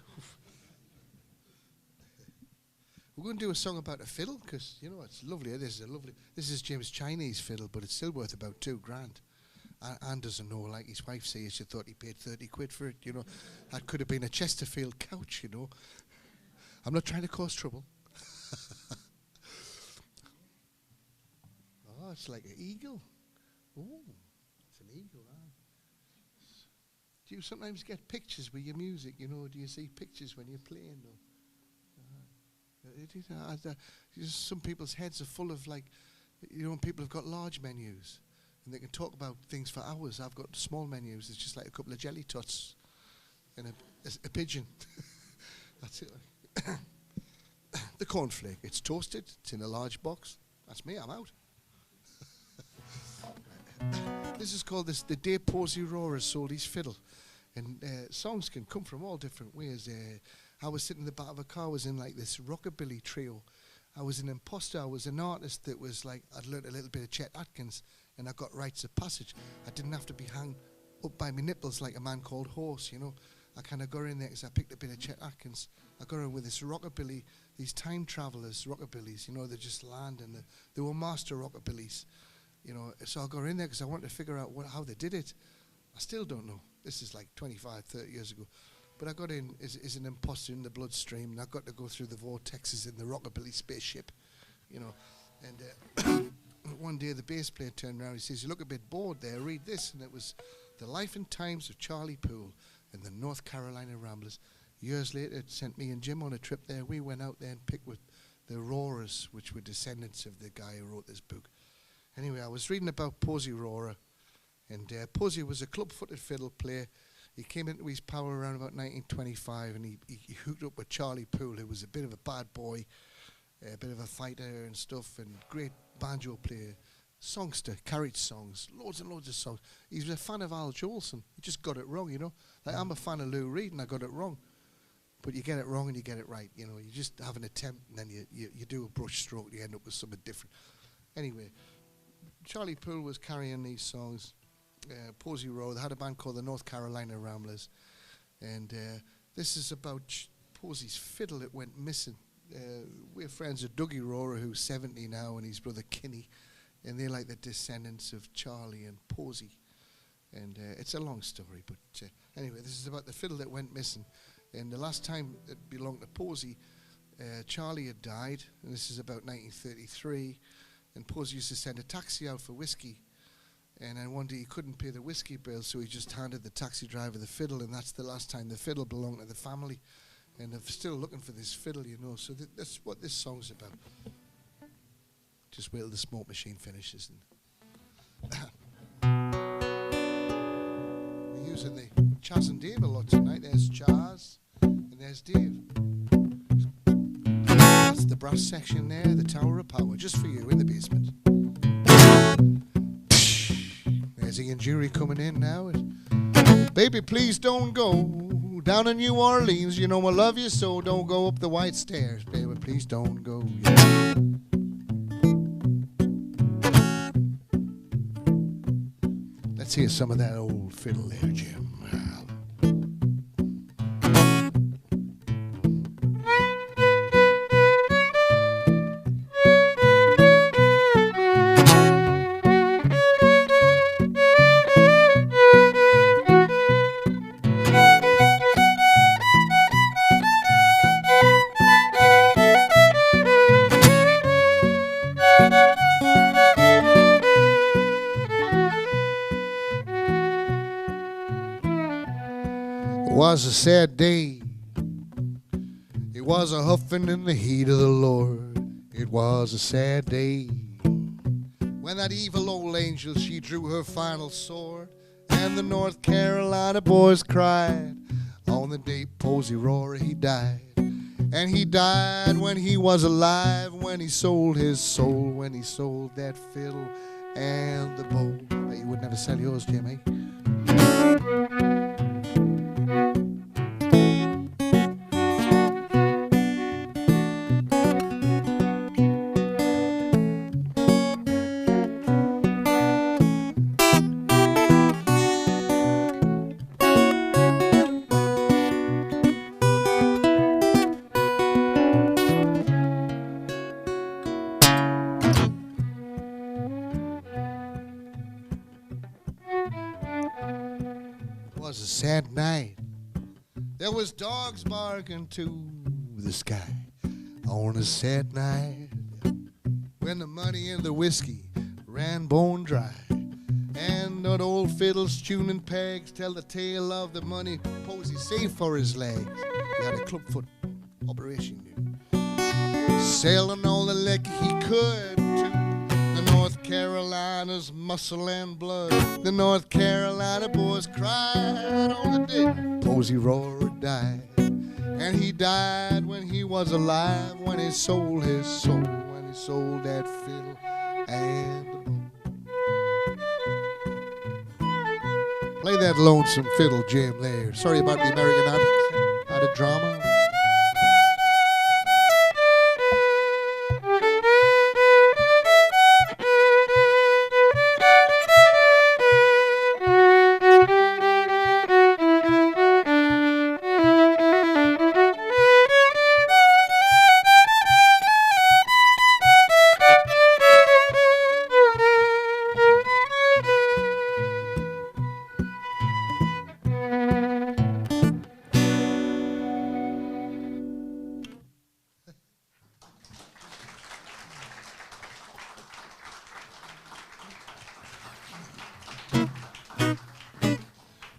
We're going to do a song about a fiddle, because, you know, it's lovely. This is Jim's Chinese fiddle, but it's still worth about $2,000. Anne doesn't know, like his wife says, she thought he paid 30 quid for it, you know. That could have been a Chesterfield couch, you know. I'm not trying to cause trouble. Oh, it's like an eagle. Oh, it's an eagle, Do you sometimes get pictures with your music, you know? Do you see pictures when you're playing, though? Some people's heads are full of, like, you know, people have got large menus and they can talk about things for hours. I've got small menus. It's just like a couple of jelly tots and a pigeon. That's it. The cornflake. It's toasted. It's in a large box. That's me. I'm out. This is called the day Posey Rohrer sold his fiddle. And songs can come from all different ways. I was sitting in the back of a car, I was in like this rockabilly trio. I was an imposter, I was an artist that was like, I'd learnt a little bit of Chet Atkins and I got rites of passage. I didn't have to be hung up by my nipples like a man called Horse, you know. I kind of got in there because I picked a bit of Chet Atkins. I got in with this rockabilly, these time travelers, rockabillys, you know, they just land and they were master rockabillys, you know. So I got in there because I wanted to figure out how they did it. I still don't know. This is like 25, 30 years ago. But I got in as an imposter in the bloodstream, and I got to go through the vortexes in the rockabilly spaceship, you know. And one day the bass player turned around, he says, "You look a bit bored there, read this." And it was The Life and Times of Charlie Poole and the North Carolina Ramblers. Years later, it sent me and Jim on a trip there. We went out there and picked with the Rohrers, which were descendants of the guy who wrote this book. Anyway, I was reading about Posey Rohrer, and Posey was a club-footed fiddle player. He came into his power around about 1925, and he hooked up with Charlie Poole, who was a bit of a bad boy, a bit of a fighter and stuff, and great banjo player, songster, carried songs, loads and loads of songs. He was a fan of Al Jolson. He just got it wrong, you know. Like, I'm a fan of Lou Reed, and I got it wrong. but you get it wrong and you get it right. You know, you just have an attempt and then you do a brush stroke, you end up with something different. Anyway, Charlie Poole was carrying these songs. Posey Row, they had a band called the North Carolina Ramblers, and this is about Posey's fiddle that went missing. We're friends with Dougie Rohrer, who's 70 now, and his brother Kinney, and they're like the descendants of Charlie and Posey. And it's a long story, but anyway, this is about the fiddle that went missing. And the last time it belonged to Posey, Charlie had died, and this is about 1933, and Posey used to send a taxi out for whiskey. And then one day he couldn't pay the whiskey bill, so he just handed the taxi driver the fiddle, and that's the last time the fiddle belonged to the family. And they're still looking for this fiddle, you know, so that's what this song's about. Just wait till the smoke machine finishes. And we're using the Chaz and Dave a lot tonight. There's Chaz, and there's Dave. That's the brass section there, the Tower of Power, just for you in the basement. There's Ian Jury coming in now. Baby, please don't go down in New Orleans. You know I love you, so don't go up the white stairs. Baby, please don't go. Yeah. Let's hear some of that old fiddle there, Jim. It was a sad day. It was a huffing in the heat of the Lord. It was a sad day when that evil old angel, she drew her final sword, and the North Carolina boys cried on the day Posey Rohrer, he died. And he died when he was alive, when he sold his soul, when he sold that fiddle and the bow. But you would never sell yours, Jim, eh? It was a sad night. There was dogs barking to the sky on a sad night when the money and the whiskey ran bone dry, and that old fiddle's tuning pegs tell the tale of the money Posey saved for his legs. He had a clubfoot operation, selling all the liquor he could to the North Carolina's muscle and blood. The North Carolina boys cried on the day Posey Rohrer died. And he died when he was alive, when he sold his soul, when he sold that fiddle and the bow. Play that lonesome fiddle, Jim, there. Sorry about the American accent, out of drama.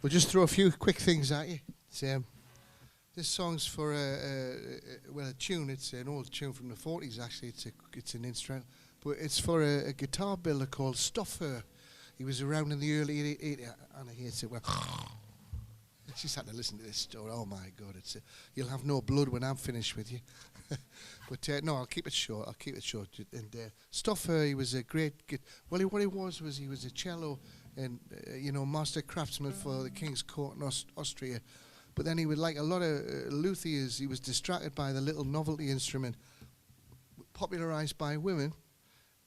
We'll just throw a few quick things at you. This song's for a tune. It's an old tune from the 40s, actually. It's an instrumental. But it's for a guitar builder called Stephenson. He was around in the early 80s. And I hear it say, well, I just had to listen to this story. Oh, my God. You'll have no blood when I'm finished with you. But no, I'll keep it short. And Stephenson, he was a great... what he was he was a cello and, master craftsman for the King's Court in Austria. But then he would, like a lot of luthiers, he was distracted by the little novelty instrument popularised by women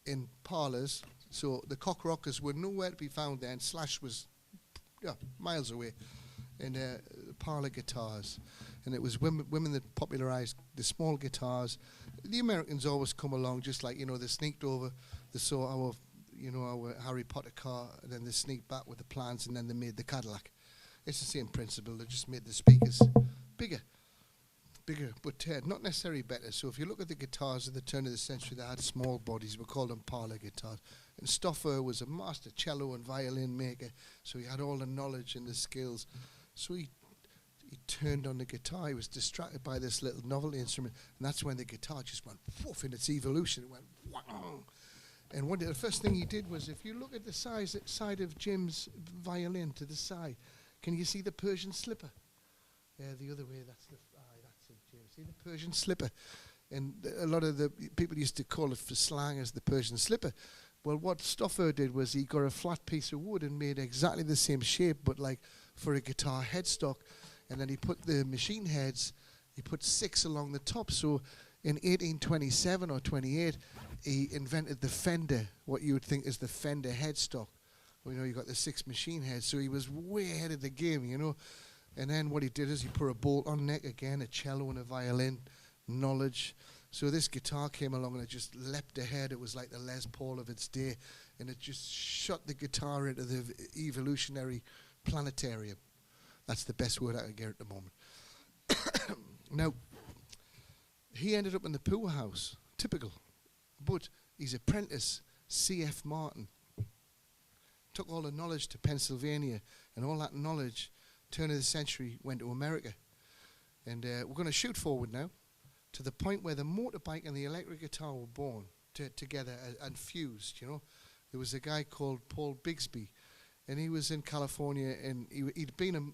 in parlours. So the cock rockers were nowhere to be found then. Slash was miles away. And parlour guitars. And it was women that popularised the small guitars. The Americans always come along, just like, they sneaked over, they saw our Harry Potter car, and then they sneaked back with the plans, and then they made the Cadillac. It's the same principle. They just made the speakers bigger, but not necessarily better. So if you look at the guitars at the turn of the century, they had small bodies. We called them parlour guitars. And Stoffer was a master cello and violin maker, so he had all the knowledge and the skills. So he turned on the guitar. He was distracted by this little novelty instrument, and that's when the guitar just went woof in its evolution. It went wow. And the first thing he did was, if you look at the side of Jim's violin to the side, can you see the Persian slipper? The other way, that's it, Jim. See the Persian slipper? And a lot of the people used to call it for slang as the Persian slipper. Well, what Stoffer did was he got a flat piece of wood and made exactly the same shape, but like for a guitar headstock. And then he put the machine heads, he put 6 along the top. So in 1827 or 28, he invented the Fender, what you would think is the Fender headstock. Well, you got the 6 machine heads, so he was way ahead of the game, And then what he did is he put a bolt on neck again, a cello and a violin, knowledge. So this guitar came along and it just leapt ahead. It was like the Les Paul of its day, and it just shot the guitar into the evolutionary planetarium. That's the best word I can get at the moment. Now, he ended up in the poorhouse, typical. But his apprentice, C.F. Martin, took all the knowledge to Pennsylvania, and all that knowledge, turn of the century, went to America. And we're going to shoot forward now to the point where the motorbike and the electric guitar were born together and fused, There was a guy called Paul Bigsby, and he was in California, and he'd been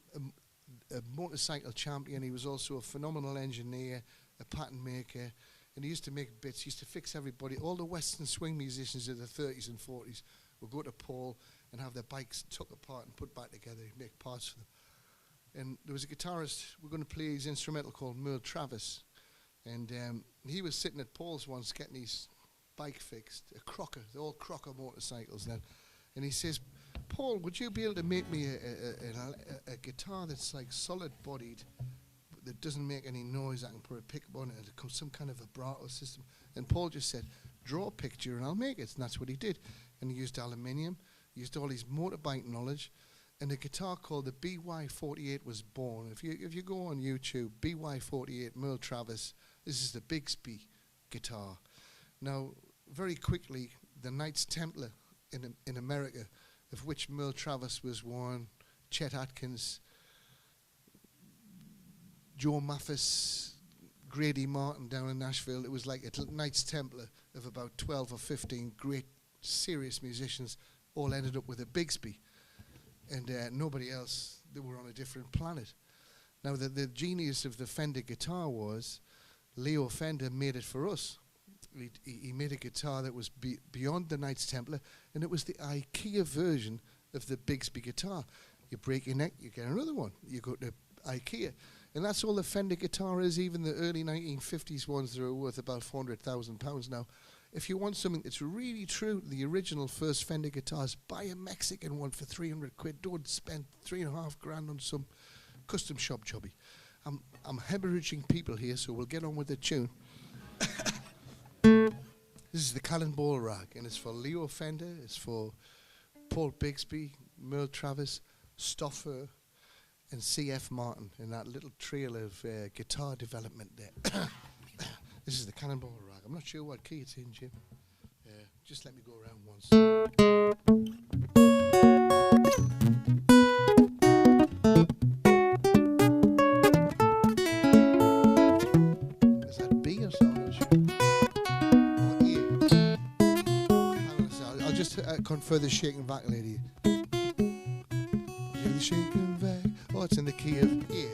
a motorcycle champion. He was also a phenomenal engineer, a pattern maker, and he used to make bits. He used to fix everybody. All the Western swing musicians of the 30s and 40s would go to Paul and have their bikes took apart and put back together. He'd make parts for them. And there was a guitarist, we're going to play his instrumental called Merle Travis. And he was sitting at Paul's once getting his bike fixed, a Crocker. They're all Crocker motorcycles then. And he says, Paul, would you be able to make me a guitar that's like solid-bodied, that doesn't make any noise? I can put a pickup on it and some kind of vibrato system. And Paul just said, draw a picture and I'll make it. And that's what he did. And he used aluminium, used all his motorbike knowledge, and a guitar called the BY-48 was born. If you go on YouTube, BY-48, Merle Travis, this is the Bigsby guitar. Now, very quickly, the Knights Templar in America, of which Merle Travis was one, Chet Atkins, Joe Mathis, Grady Martin down in Nashville. It was like a Knights Templar of about 12 or 15 great, serious musicians, all ended up with a Bigsby. And nobody else, they were on a different planet. Now, the genius of the Fender guitar was Leo Fender made it for us. He made a guitar that was beyond the Knights Templar, and it was the IKEA version of the Bigsby guitar. You break your neck, you get another one. You go to IKEA. And that's all the Fender guitar is, even the early 1950s ones that are worth about £400,000 now. If you want something that's really true to the original first Fender guitars, buy a Mexican one for 300 quid. Don't spend $3,500 on some custom shop jobby. I'm hemorrhaging people here, so we'll get on with the tune. This is the Cannonball Rag, and it's for Leo Fender, it's for Paul Bigsby, Merle Travis, Stoffer, and C.F. Martin, in that little trail of guitar development there. This is the Cannonball Rag. I'm not sure what key it's in, Jim. Just let me go around once. Is that B or so? I'm not sure. I'll just confer the shake and vac lady. The shake and vac. Oh, it's in the key of A.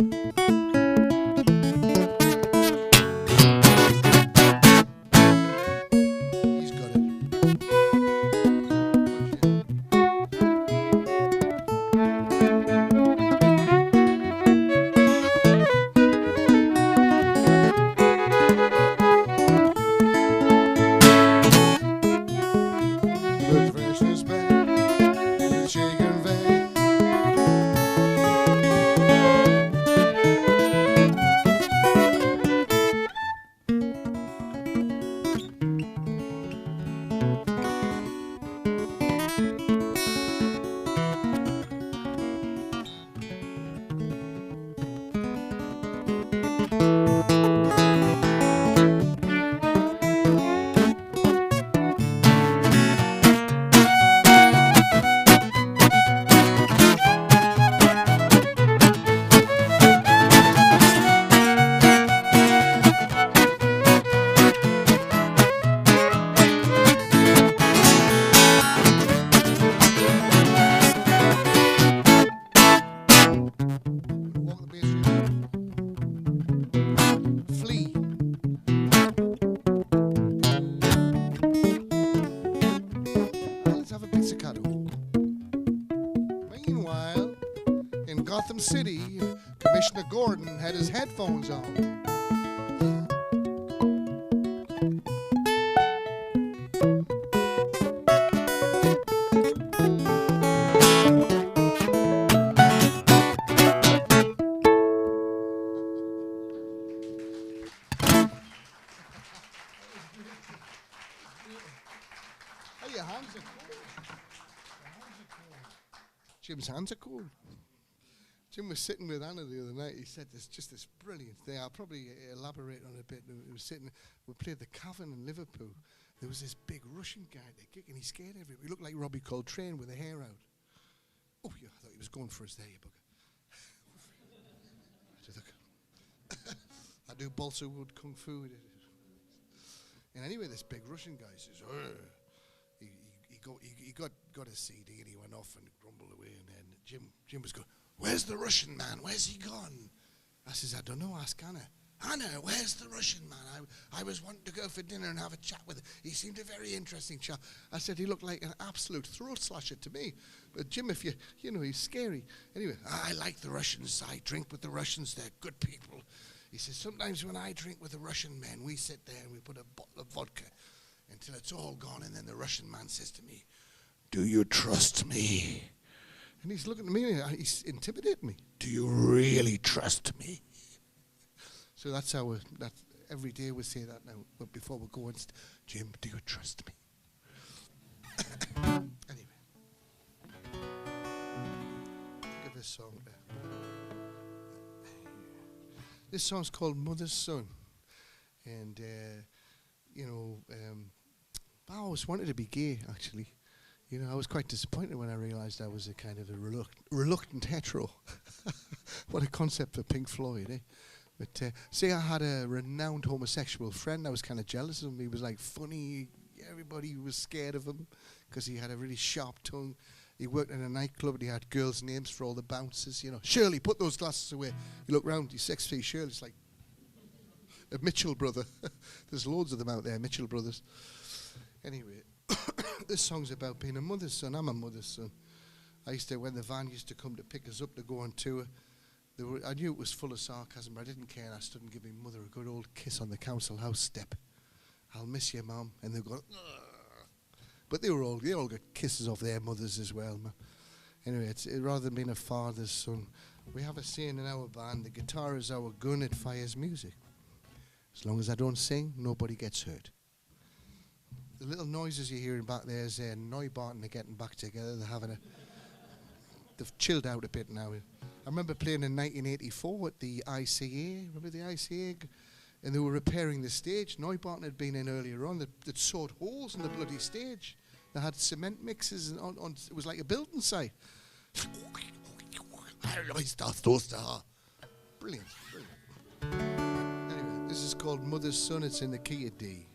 City, Commissioner Gordon had his headphones on. Jim's hands are cool. Jim was sitting with Anna the other night. He said there's just this brilliant thing. I'll probably elaborate on it a bit. We played the Cavern in Liverpool. There was this big Russian guy at the gig, and he scared everybody. He looked like Robbie Coltrane with the hair out. Oh, yeah, I thought he was going for us there, you bugger. I do balsa wood kung fu. And anyway, this big Russian guy says, he got a CD and he went off and grumbled away. And then Jim was going, "Where's the Russian man? Where's he gone?" I says, "I don't know, ask Anna." "Anna, where's the Russian man? I was wanting to go for dinner and have a chat with him. He seemed a very interesting chap." I said, "He looked like an absolute throat slasher to me. But Jim, if you know, he's scary." Anyway, "I like the Russians. I drink with the Russians. They're good people." He says, "Sometimes when I drink with the Russian men, we sit there and we put a bottle of vodka until it's all gone. And then the Russian man says to me, 'Do you trust me?' And he's looking at me and he's intimidating me. 'Do you really trust me?' So that's how every day we say that now. But before we go, Jim, do you trust me? Anyway. Look at this song there. This song's called Mother's Son. And, I always wanted to be gay, actually. You know, I was quite disappointed when I realized I was a kind of a reluctant hetero. What a concept for Pink Floyd, eh? But say I had a renowned homosexual friend, I was kind of jealous of him. He was like funny. Everybody was scared of him because he had a really sharp tongue. He worked in a nightclub and he had girls' names for all the bouncers. You know, "Shirley, put those glasses away." You look round, he's 6 feet. Shirley's like a Mitchell brother. There's loads of them out there, Mitchell brothers. Anyway, this song's about being a mother's son. I'm a mother's son. When the van used to come to pick us up to go on tour, I knew it was full of sarcasm, but I didn't care. I stood and gave my mother a good old kiss on the council house step. "I'll miss you, Mum." And they've gone, "Ugh." But they all got kisses off their mothers as well, man. Anyway, rather than being a father's son, we have a saying in our band: the guitar is our gun, it fires music. As long as I don't sing, nobody gets hurt. The little noises you're hearing back there is Neubauten are getting back together. They've chilled out a bit now. I remember playing in 1984 at the ICA. Remember the ICA? And they were repairing the stage. Neubauten had been in earlier on. They'd sawed holes in the bloody stage. They had cement mixes. It was like a building site. Brilliant. Anyway, this is called Mother's Son. It's in the key of D.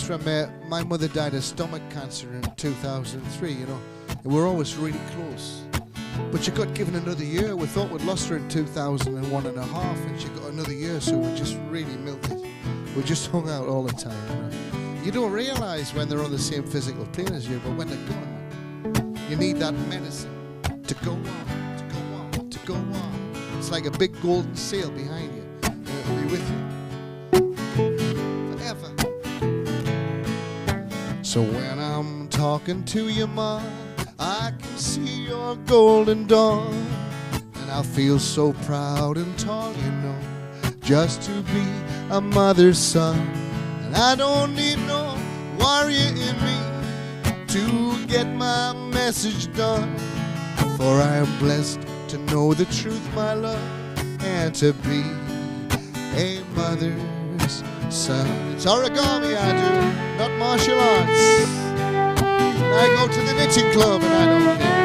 From my mother died of stomach cancer in 2003, you know, and we're always really close. But she got given another year. We thought we'd lost her in 2001 and a half, and she got another year, so we just really milked it. We just hung out all the time. You know? You don't realise when they're on the same physical plane as you, but when they're gone, you need that medicine to go on, to go on, to go on. It's like a big golden sail behind you, and it'll be with you. So when I'm talking to you, Ma, I can see your golden dawn, and I feel so proud and tall, you know, just to be a mother's son. And I don't need no warrior in me to get my message done, for I am blessed to know the truth, my love, and to be a mother's son. It's origami I do, not martial arts. I go to the knitting club and I don't care.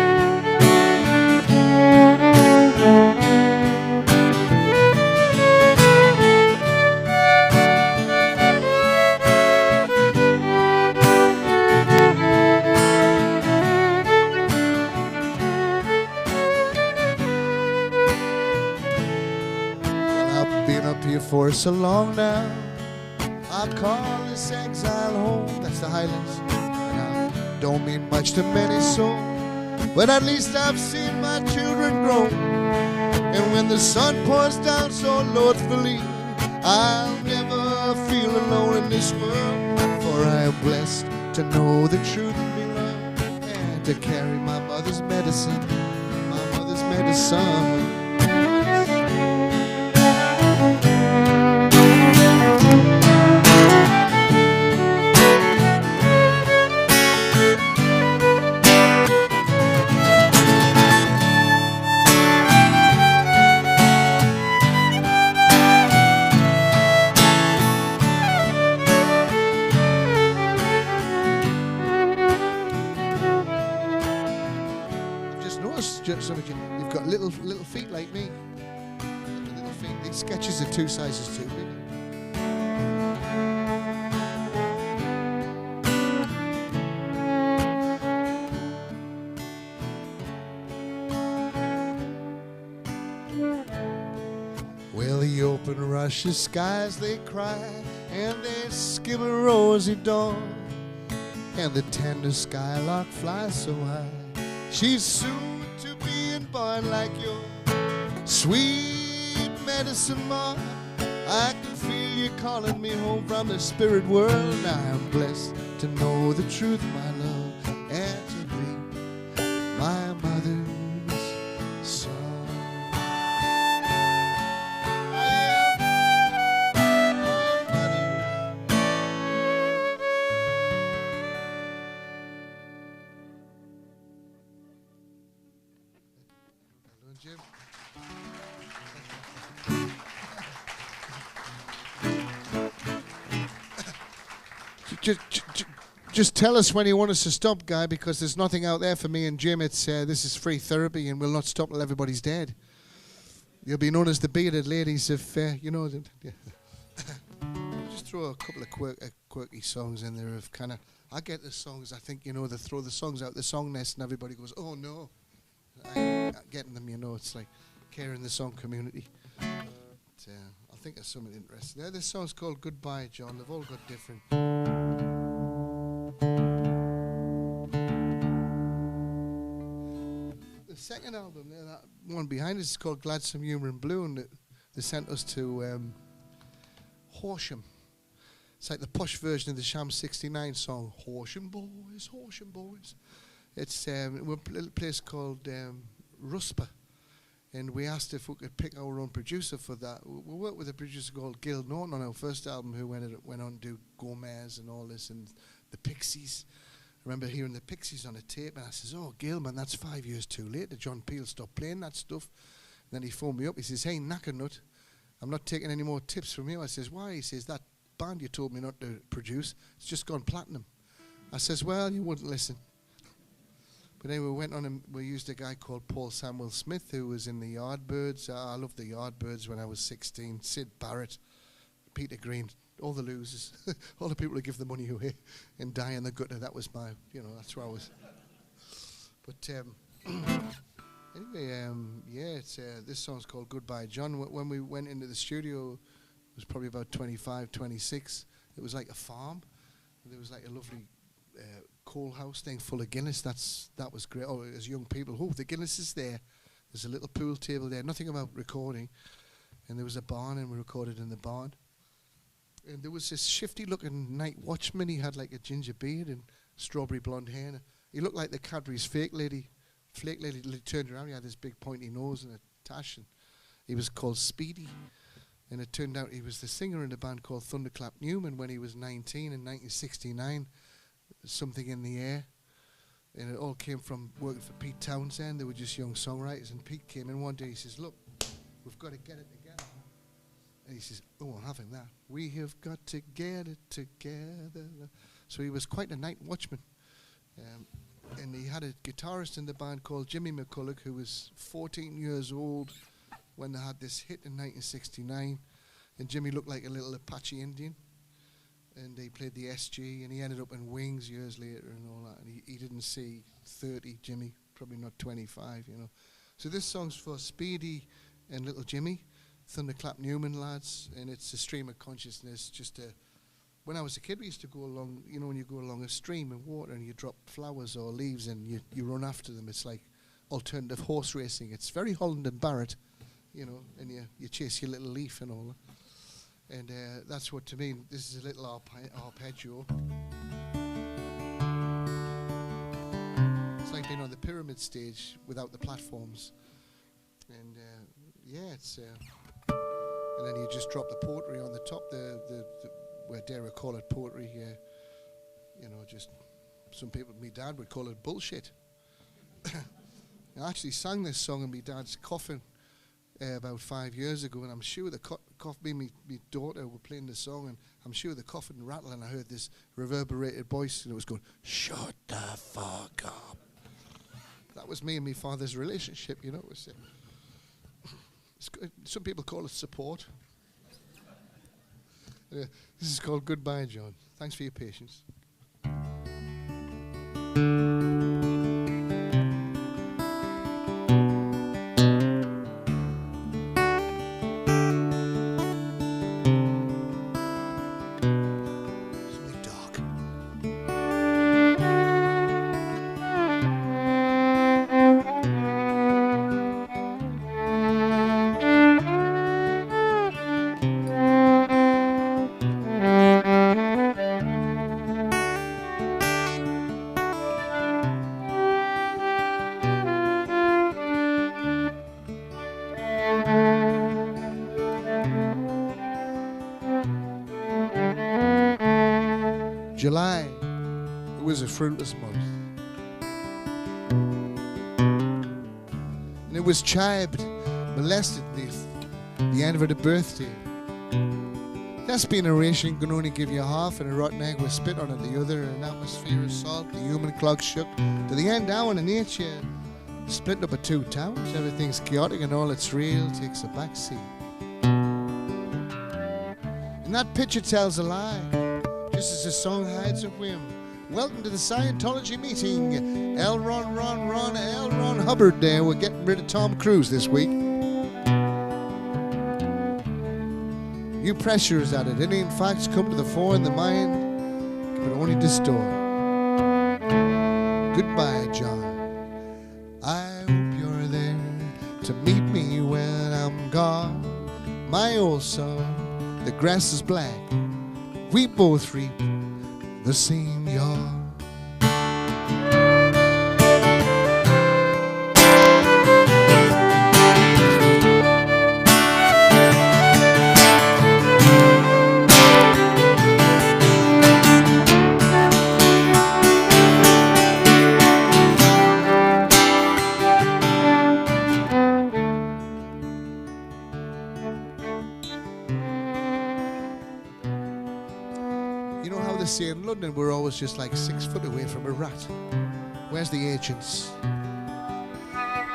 so long now. I call this exile home. That's the Highlands. And I don't mean much to many souls, but at least I've seen my children grow. And when the sun pours down so loathfully, I'll never feel alone in this world. For I am blessed to know the truth and be loved, and to carry my mother's medicine, my mother's medicine. Some of you, you've got little feet like me. Little feet. These sketches are 2 sizes too big. Well, the open Russian skies, they cry, and they skim a rosy dawn, and the tender skylark flies so high. She's soon to be born like your sweet medicine, Ma. I can feel you calling me home from the spirit world. Now I'm blessed to know the truth, my love, and to be my mother's son. Jim. Just tell us when you want us to stop, Guy, because there's nothing out there for me and Jim. It's this is free therapy, and we'll not stop till everybody's dead. You'll be known as the bearded ladies if you know. Yeah. Just throw a couple of quirky songs in there of kind of. I get the songs. I think they throw the songs out the song nest, and everybody goes, "Oh no." I'm getting them, it's like caring the song community. But, I think there's something interesting there. This song's called Goodbye, John. They've all got different. The second album there, that one behind us, is called Gladsome Humour and Blue, and they sent us to Horsham. It's like the posh version of the Sham 69 song, Horsham Boys, Horsham Boys. It's a little place called Rusper, and we asked if we could pick our own producer for that. We worked with a producer called Gil Norton on our first album, who went on to do Gomez and all this, and the Pixies. I remember hearing the Pixies on a tape, and I says, "Oh, Gil, man, that's 5 years too late. The John Peel stopped playing that stuff." And then he phoned me up. He says, "Hey, Knockernut, I'm not taking any more tips from you." I says, "Why?" He says, "That band you told me not to produce, it's just gone platinum." I says, "Well, you wouldn't listen." But anyway, we went on and we used a guy called Paul Samuel Smith, who was in the Yardbirds. I loved the Yardbirds when I was 16. Sid Barrett, Peter Green, all the losers, all the people who give the money away and die in the gutter. That was my, that's where I was. But anyway, it's this song's called Goodbye, John. When we went into the studio, it was probably about 25, 26. It was like a farm. There was like a lovely coal house thing full of Guinness. That was great. Oh, as young people, the Guinness is there. There's a little pool table there. Nothing about recording. And there was a barn, and we recorded in the barn. And there was this shifty-looking night watchman. He had like a ginger beard and strawberry blonde hair. And he looked like the Cadbury's flake lady. He turned around. He had this big pointy nose and a tash. And he was called Speedy. And it turned out he was the singer in a band called Thunderclap Newman when he was 19 in 1969. Something in the Air, and it all came from working for Pete Townsend. They were just young songwriters, and Pete came in one day. He says, "Look, we've got to get it together." And he says, "Oh, I'm having that. We have got to get it together." So he was quite a night watchman, and he had a guitarist in the band called Jimmy McCulloch, who was 14 years old when they had this hit in 1969, and Jimmy looked like a little Apache Indian. And he played the SG, and he ended up in Wings years later and all that. And he didn't see 30, Jimmy, probably not 25, So this song's for Speedy and little Jimmy. Thunderclap Newman lads, and it's a stream of consciousness. When I was a kid, we used to go along, you know, when you go along a stream of water and you drop flowers or leaves and you run after them. It's like alternative horse racing. It's very Holland and Barrett, you know, and you chase your little leaf and all that. And that's what, to me, this is a little arpeggio. It's like being on the pyramid stage without the platforms. And it's... and then you just drop the pottery on the top, where dare I call it pottery, you know, just some people, my dad would call it bullshit. I actually sang this song in my dad's coffin about 5 years ago, and I'm sure the me and my daughter were playing the song, and I'm sure the coffin rattled, and I heard this reverberated voice, and it was going, "Shut the fuck up." That was me and my father's relationship, you know. It was, some people call it support. This is called Goodbye, John. Thanks for your patience. July, it was a fruitless month. And it was chibed, molested the end of the birthday. Thespian oration can only give you half, and a rotten egg with spit on it the other, and an atmosphere of salt, the human clog shook. To the end down in nature, split up at two towns, everything's chaotic and all that's real takes a back seat. And that picture tells a lie. Just as the song hides a whim. Welcome to the Scientology meeting. L. Ron Hubbard there. We're getting rid of Tom Cruise this week. New pressures at it. Alien facts come to the fore in the mind, but only distort. Goodbye, John. I hope you're there to meet me when I'm gone. My old son, the grass is black. We both reap the same yard. Say in London we're always just like 6 foot away from a rat. Where's the agents?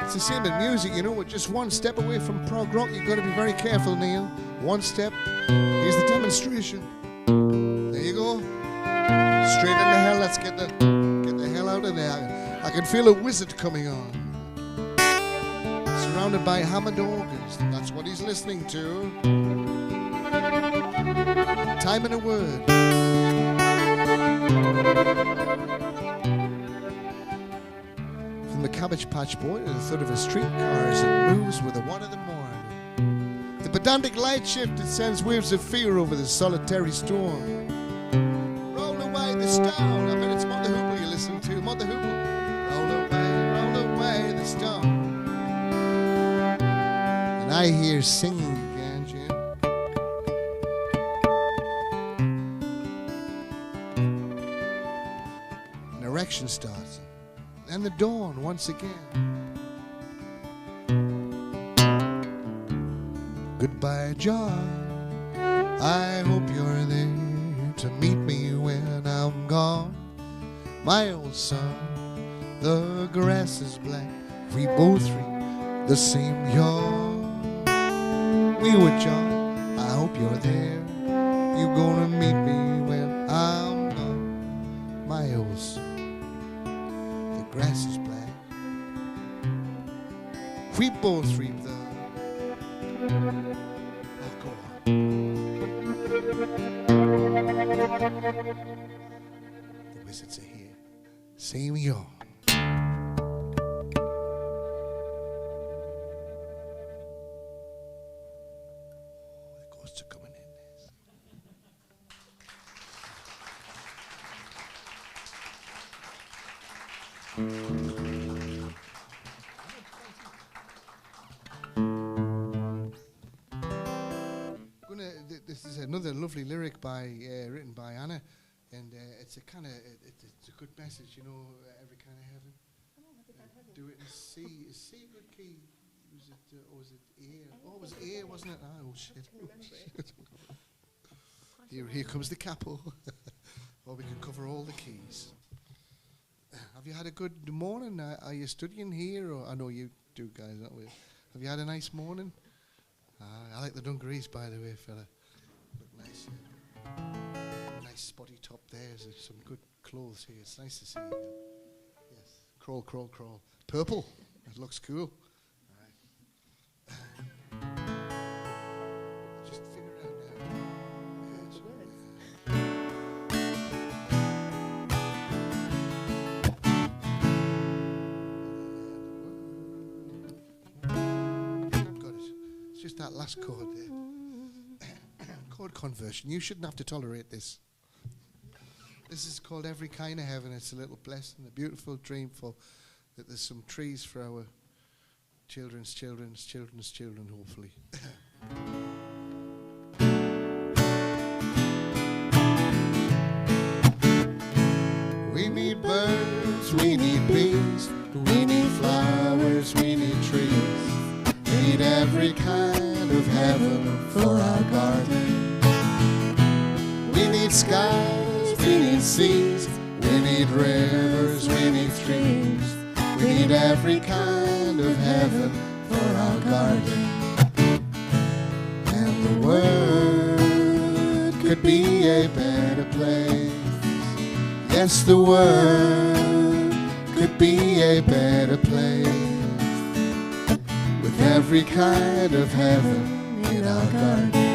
It's the same in music, you know. We're just one step away from prog rock. You've got to be very careful, Neil. One step. Here's the demonstration. There you go. Straight into hell. Let's get the hell out of there. I can feel a wizard coming on. Surrounded by Hammond organs. That's what he's listening to. Time and a word. From the Cabbage Patch Boy to the thud of a streetcar as it moves with the one of the morning. The pedantic light shift, it sends waves of fear over the solitary storm. Roll away the stone. I bet it's Mother Hoople you listen to. Mother Hoople. Roll away the stone. And I hear singing again, Jim. Erection starts, and the dawn once again. Goodbye, John. I hope you're there to meet me when I'm gone. My old son, the grass is black. We both reap the same yard. We were John. I hope you're there. You're gonna meet me when I'm gone. My old son. Grass is black. We both reap the The wizards are here. Sing me on. The ghosts are coming in. This is another lovely lyric written by Anna, and it's a kind of it's a good message, you know. Every kind of heaven. Do it in C. Is C a good key? Was it or was it ear? Oh, it was ear, wasn't it? Oh shit! Here comes the capo. Well, we can cover all the keys. Have you had a good morning? Are you studying here? Or I know you do, guys. Aren't we? Have you had a nice morning? I like the dungarees, by the way, fella. Look nice. Nice spotty top there. There's some good clothes here. It's nice to see you. Yes. Crawl, crawl, crawl. Purple. It looks cool. Just figure it out now. Got it. It's just that last chord there. Chord conversion. You shouldn't have to tolerate this. This is called Every Kind of Heaven. It's a little blessing, a beautiful dream for that there's some trees for our children's children's children's children, hopefully. We need birds, we need bees, we need flowers, we need trees. We need every kind of heaven for our garden. We need skies, we need seas, we need rivers, we need streams. We need every kind of heaven for our garden. And the world could be a better place. Yes, the world could be a better place with every kind of heaven in our garden.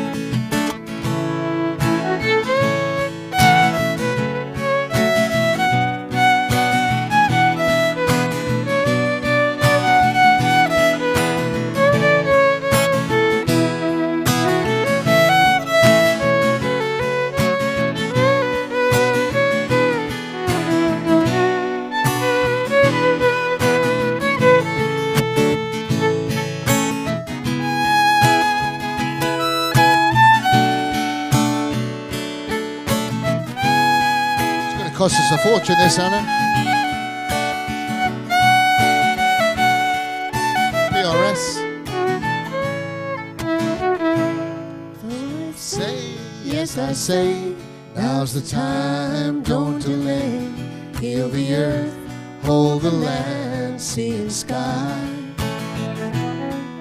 Cost us a fortune, this, Anna. PRS. Say, yes, I say, now's the time, don't delay. Heal the earth, hold the land, sea and sky.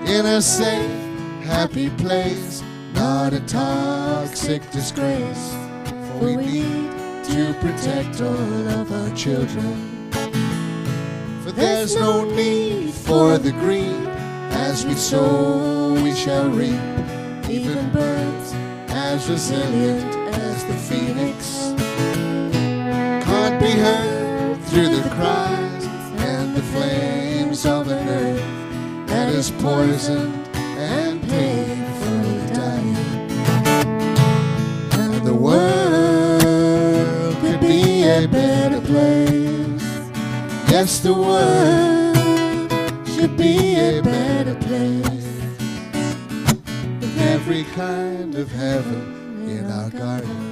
In a safe, happy place, not a toxic disgrace. For we need to protect all of our children. For there's no need for the greed. As we sow, we shall reap. Even birds as resilient as the phoenix can't be heard through the cries and the flames of an earth that is poisoned and painfully dying. And the world could be a better place. Yes, the world should be a better place with every kind of heaven in our garden.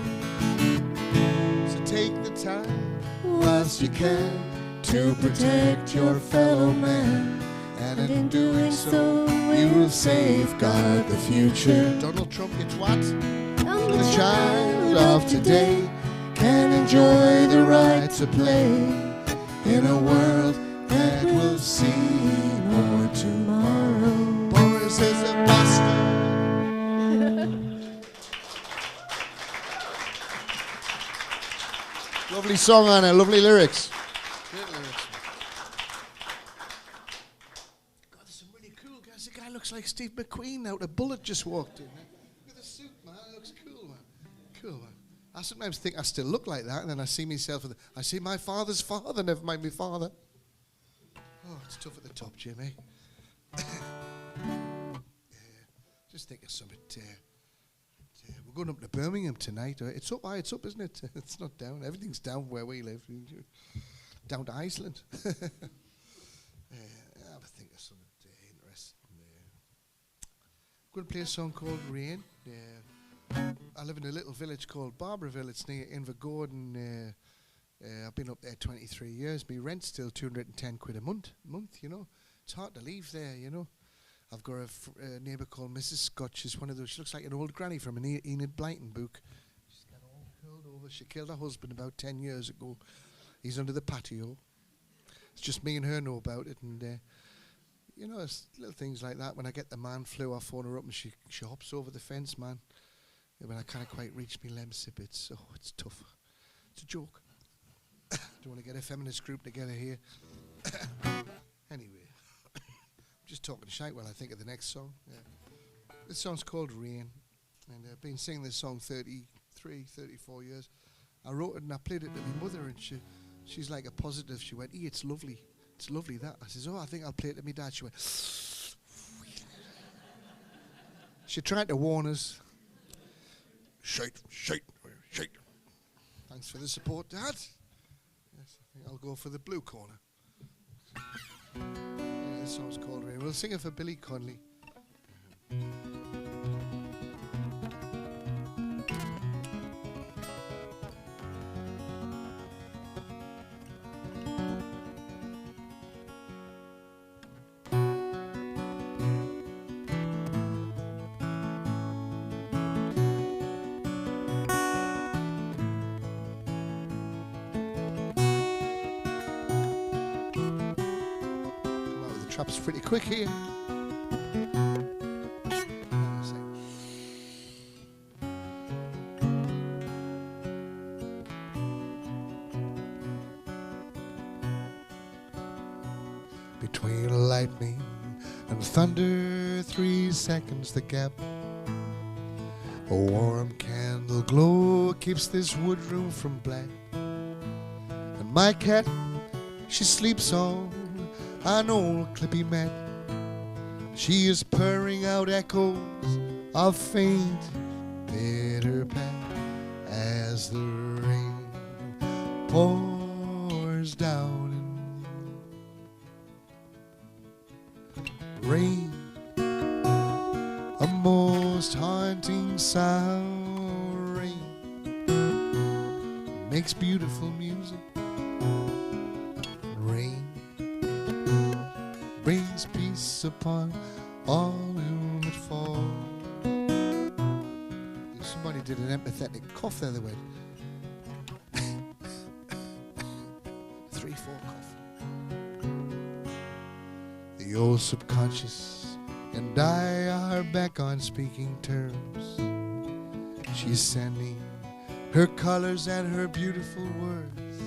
So take the time whilst you can to protect your fellow man, and in doing so you will safeguard the future. Donald Trump, you twat. So the child of today can enjoy the right to play in a world that will see more tomorrow. Boris is a bastard. Lovely song, Anna. Lovely lyrics. Great lyrics. God, there's some really cool guys. The guy looks like Steve McQueen out. A bullet just walked in. Look at the suit, man. It looks cool, man. Cool, man. I sometimes think I still look like that, and then I see myself, I see my father's father, never mind my father. Oh, it's tough at the top, Jimmy. Just think of something. We're going up to Birmingham tonight. It's up, isn't it? It's not down. Everything's down where we live. Down to Iceland. Have a think of something interesting. I'm going to play a song called Rain. I live in a little village called Barberville. It's near Invergordon. I've been up there 23 years. My rent's still 210 quid a month, you know. It's hard to leave there, you know. I've got a neighbour called Mrs. Scott. She's one of those, she looks like an old granny from an Enid Blyton book. She's got all curled over. She killed her husband about 10 years ago. He's under the patio. It's just me and her know about it. And, you know, it's little things like that. When I get the man flu, I phone her up and she hops over the fence, man. When I can't quite reach me lemsip, it's tough. It's a joke. Don't want to get a feminist group together here. Anyway, I'm just talking shite while I think of the next song. Yeah. This song's called Rain, and I've been singing this song 34 years. I wrote it and I played it to my mother, and she's like a positive. She went, it's lovely. It's lovely, that. I says, I think I'll play it to my dad. She went, she tried to warn us. Shite. Thanks for the support, Dad. Yes, I think I'll go for the blue corner. This song's called Rain. We'll sing it for Billy Conley. Traps pretty quick here. Between lightning and thunder, 3 seconds the gap. A warm candle glow keeps this wood room from black. And my cat, she sleeps on an old clippy mat. She is purring out echoes of faint pitter pat as the rain pours down. Rain, a most haunting sound. Rain makes beautiful music. Rain brings peace upon all whom it falls. Somebody did an empathetic cough the other way. 3-4 cough. The old subconscious and I are back on speaking terms. She's sending her colors and her beautiful words.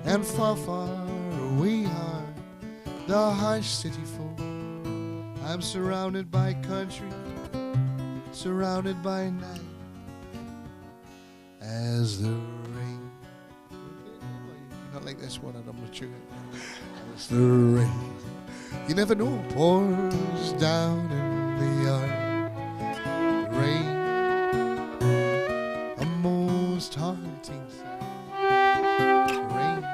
And far, far away are the harsh city folk. I'm surrounded by country, surrounded by night. As the rain, not like this one, and I'm not sure. As the rain, you never know, pours down in the yard. Rain, a most haunting sound. Rain,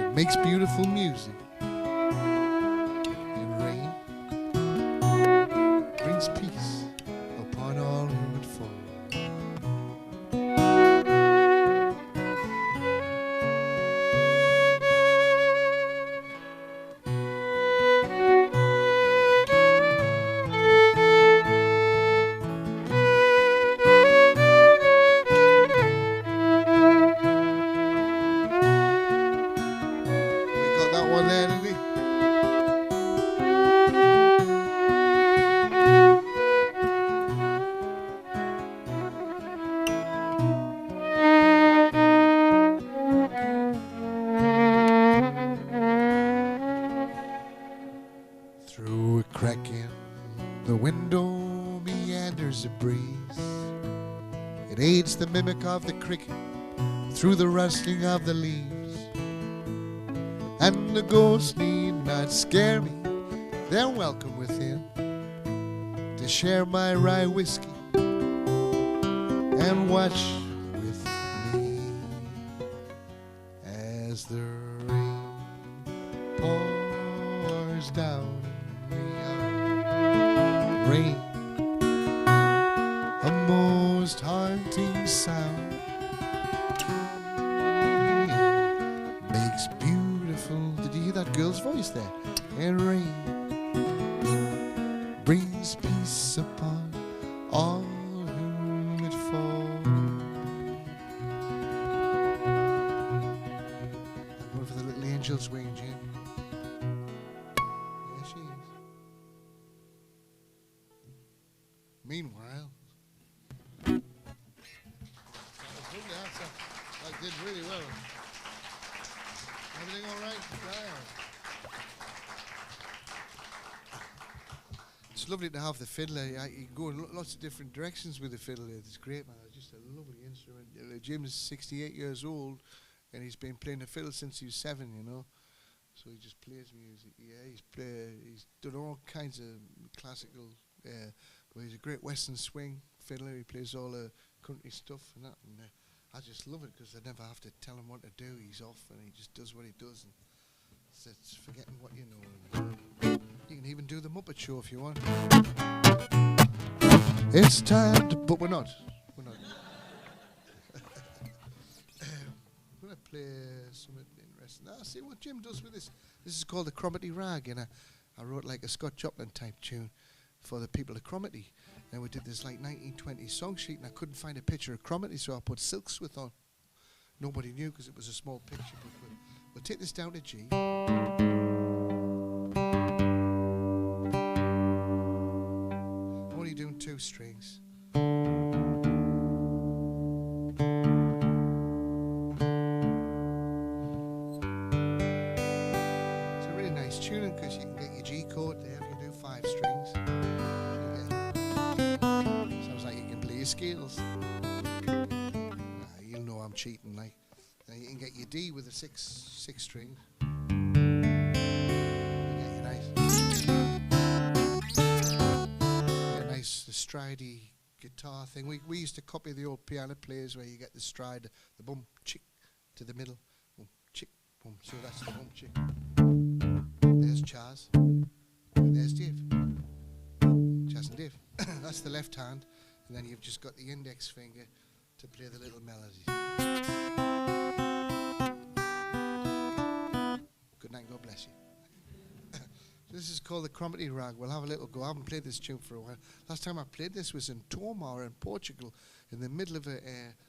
it makes beautiful music. And rain brings peace upon all whom it falls. It aids the mimic of the cricket through the rustling of the leaves. And the ghosts need not scare me, they're welcome within to share my rye whiskey and watch with me as the rain pours down me. Rain, a most haunting sound, makes beautiful. Did you hear that girl's voice there? And rain brings peace upon all whom it falls. I'm going for the little angel's wing, Jim. There she is. Meanwhile, that was good, that did really well. Everything all right? Yeah. It's lovely to have the fiddler. You can go in lots of different directions with the fiddle. It's great, man. It's just a lovely instrument. Jim's 68 years old, and he's been playing the fiddle since he was 7, you know. So he just plays music. Yeah, he's done all kinds of classical. But he's a great Western swing fiddler. He plays all the country stuff and that. And I just love it because I never have to tell him what to do. He's off and he just does what he does. And it's forgetting what you know. You can even do the Muppet Show if you want. It's time to, but we're not. We're not. I'm going to play something interesting. Now, see what Jim does with this. This is called the Cromarty Rag, and I wrote like a Scott Joplin type tune for the people of Cromarty. And we did this like 1920s song sheet, and I couldn't find a picture of Cromarty, so I put Silksworth on. Nobody knew because it was a small picture, but we'll take this down to G. Only doing 2 strings. It's a really nice tuning because you can get your G chord there if you do 5 strings. Sounds like you can play your scales. You'll know I'm cheating, like. You can get your D with a 6 string. You get your nice stridey guitar thing. We used to copy the old piano players where you get the stride, the bum chick to the middle, bum chick, bum. So that's the bum chick. There's Chaz, and there's Dave. Chaz and Dave. That's the left hand, and then you've just got the index finger to play the little melodies. Good night, God bless you. This is called the Cromarty Rag. We'll have a little go. I haven't played this tune for a while. Last time I played this was in Tomar in Portugal, in the middle of a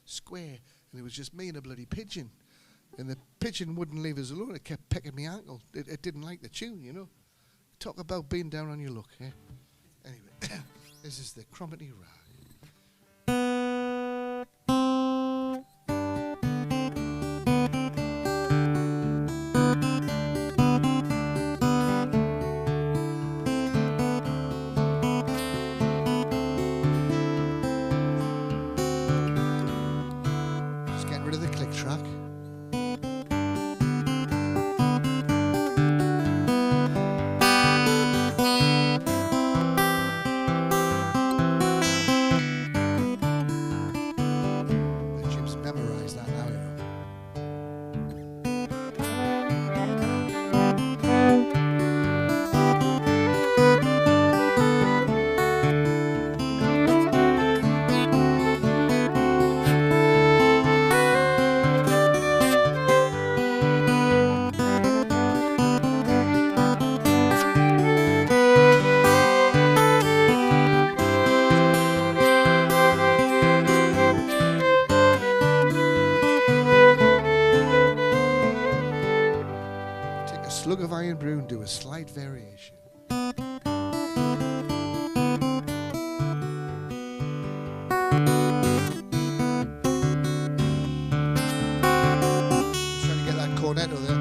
square, and it was just me and a bloody pigeon. And the pigeon wouldn't leave us alone. It kept pecking my ankle. It didn't like the tune, you know. Talk about being down on your luck, yeah? Anyway, this is the Cromarty Rag. Slug of iron brew and do a slight variation. Just trying to get that cornetto there.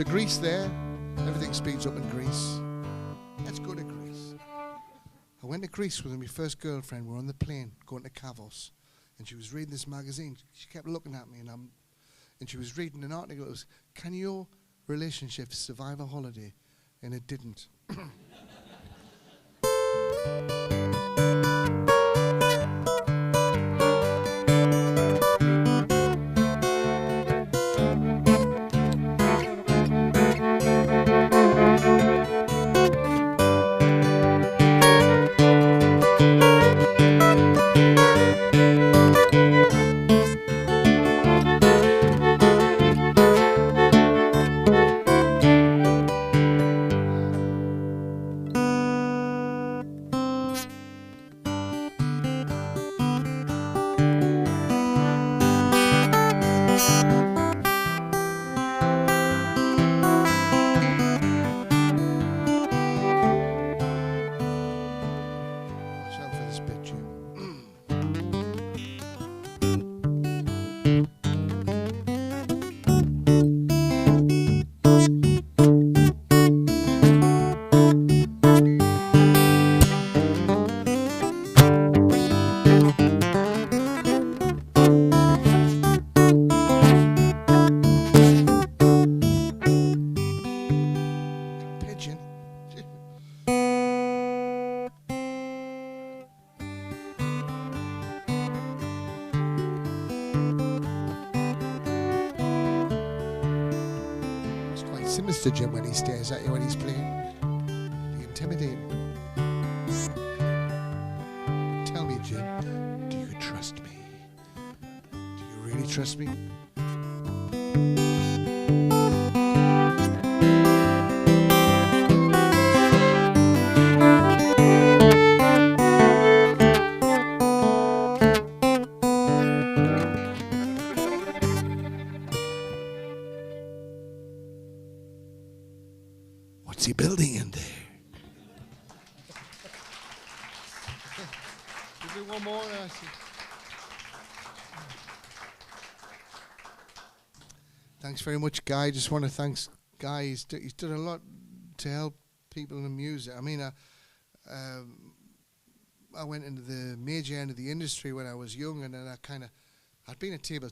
So Greece there, everything speeds up in Greece. Let's go to Greece. I went to Greece with my first girlfriend. We're on the plane going to Kavos, and she was reading this magazine. She kept looking at me, and she was reading an article. It was, "Can your relationship survive a holiday?" And it didn't. Watch out for this bit, Jim. Pigeon. It's quite sinister, Jim, when he stares at you when he's playing. You intimidate him. Tell me, Jim, do you trust me? Do you really trust me? What's he building in there? We'll do one more. Thanks very much, Guy. Just want to thank Guy. He's done a lot to help people in music. I mean, I went into the major end of the industry when I was young, and then I'd been a table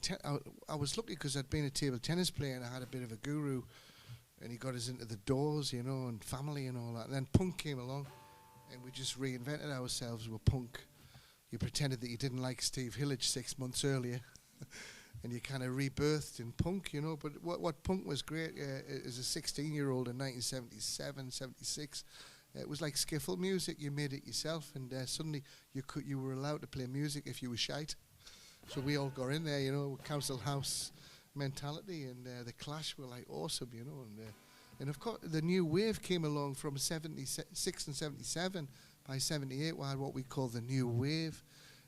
I was lucky because I'd been a table tennis player, and I had a bit of a guru, and he got us into the Doors, you know, and Family and all that. And then punk came along, and we just reinvented ourselves with punk. You pretended that you didn't like Steve Hillage 6 months earlier, and you kind of rebirthed in punk, you know. But what punk was great as a 16-year-old in 1977, 76, it was like skiffle music. You made it yourself, and suddenly you were allowed to play music if you were shite. So we all got in there, you know, with Council House mentality, and the Clash were like awesome, you know. And of course, the new wave came along from 76 and 77. By 78, we had what we call the new wave,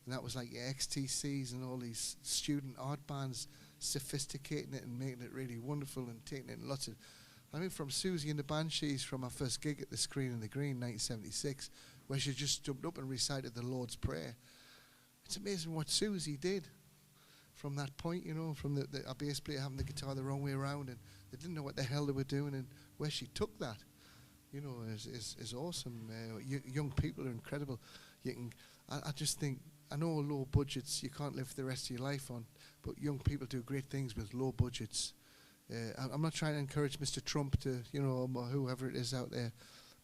and that was like your XTCs and all these student art bands sophisticating it and making it really wonderful and taking it in lots of. I mean, from Susie and the Banshees, from our first gig at the Screen in the Green, 1976, where she just jumped up and recited the Lord's Prayer. It's amazing what Susie did from that point, you know, from our bass player having the guitar the wrong way around, and they didn't know what the hell they were doing, and where she took that, you know, is awesome. Young people are incredible. I just think, I know low budgets you can't live the rest of your life on, but young people do great things with low budgets. I'm not trying to encourage Mr. Trump to, you know, or whoever it is out there,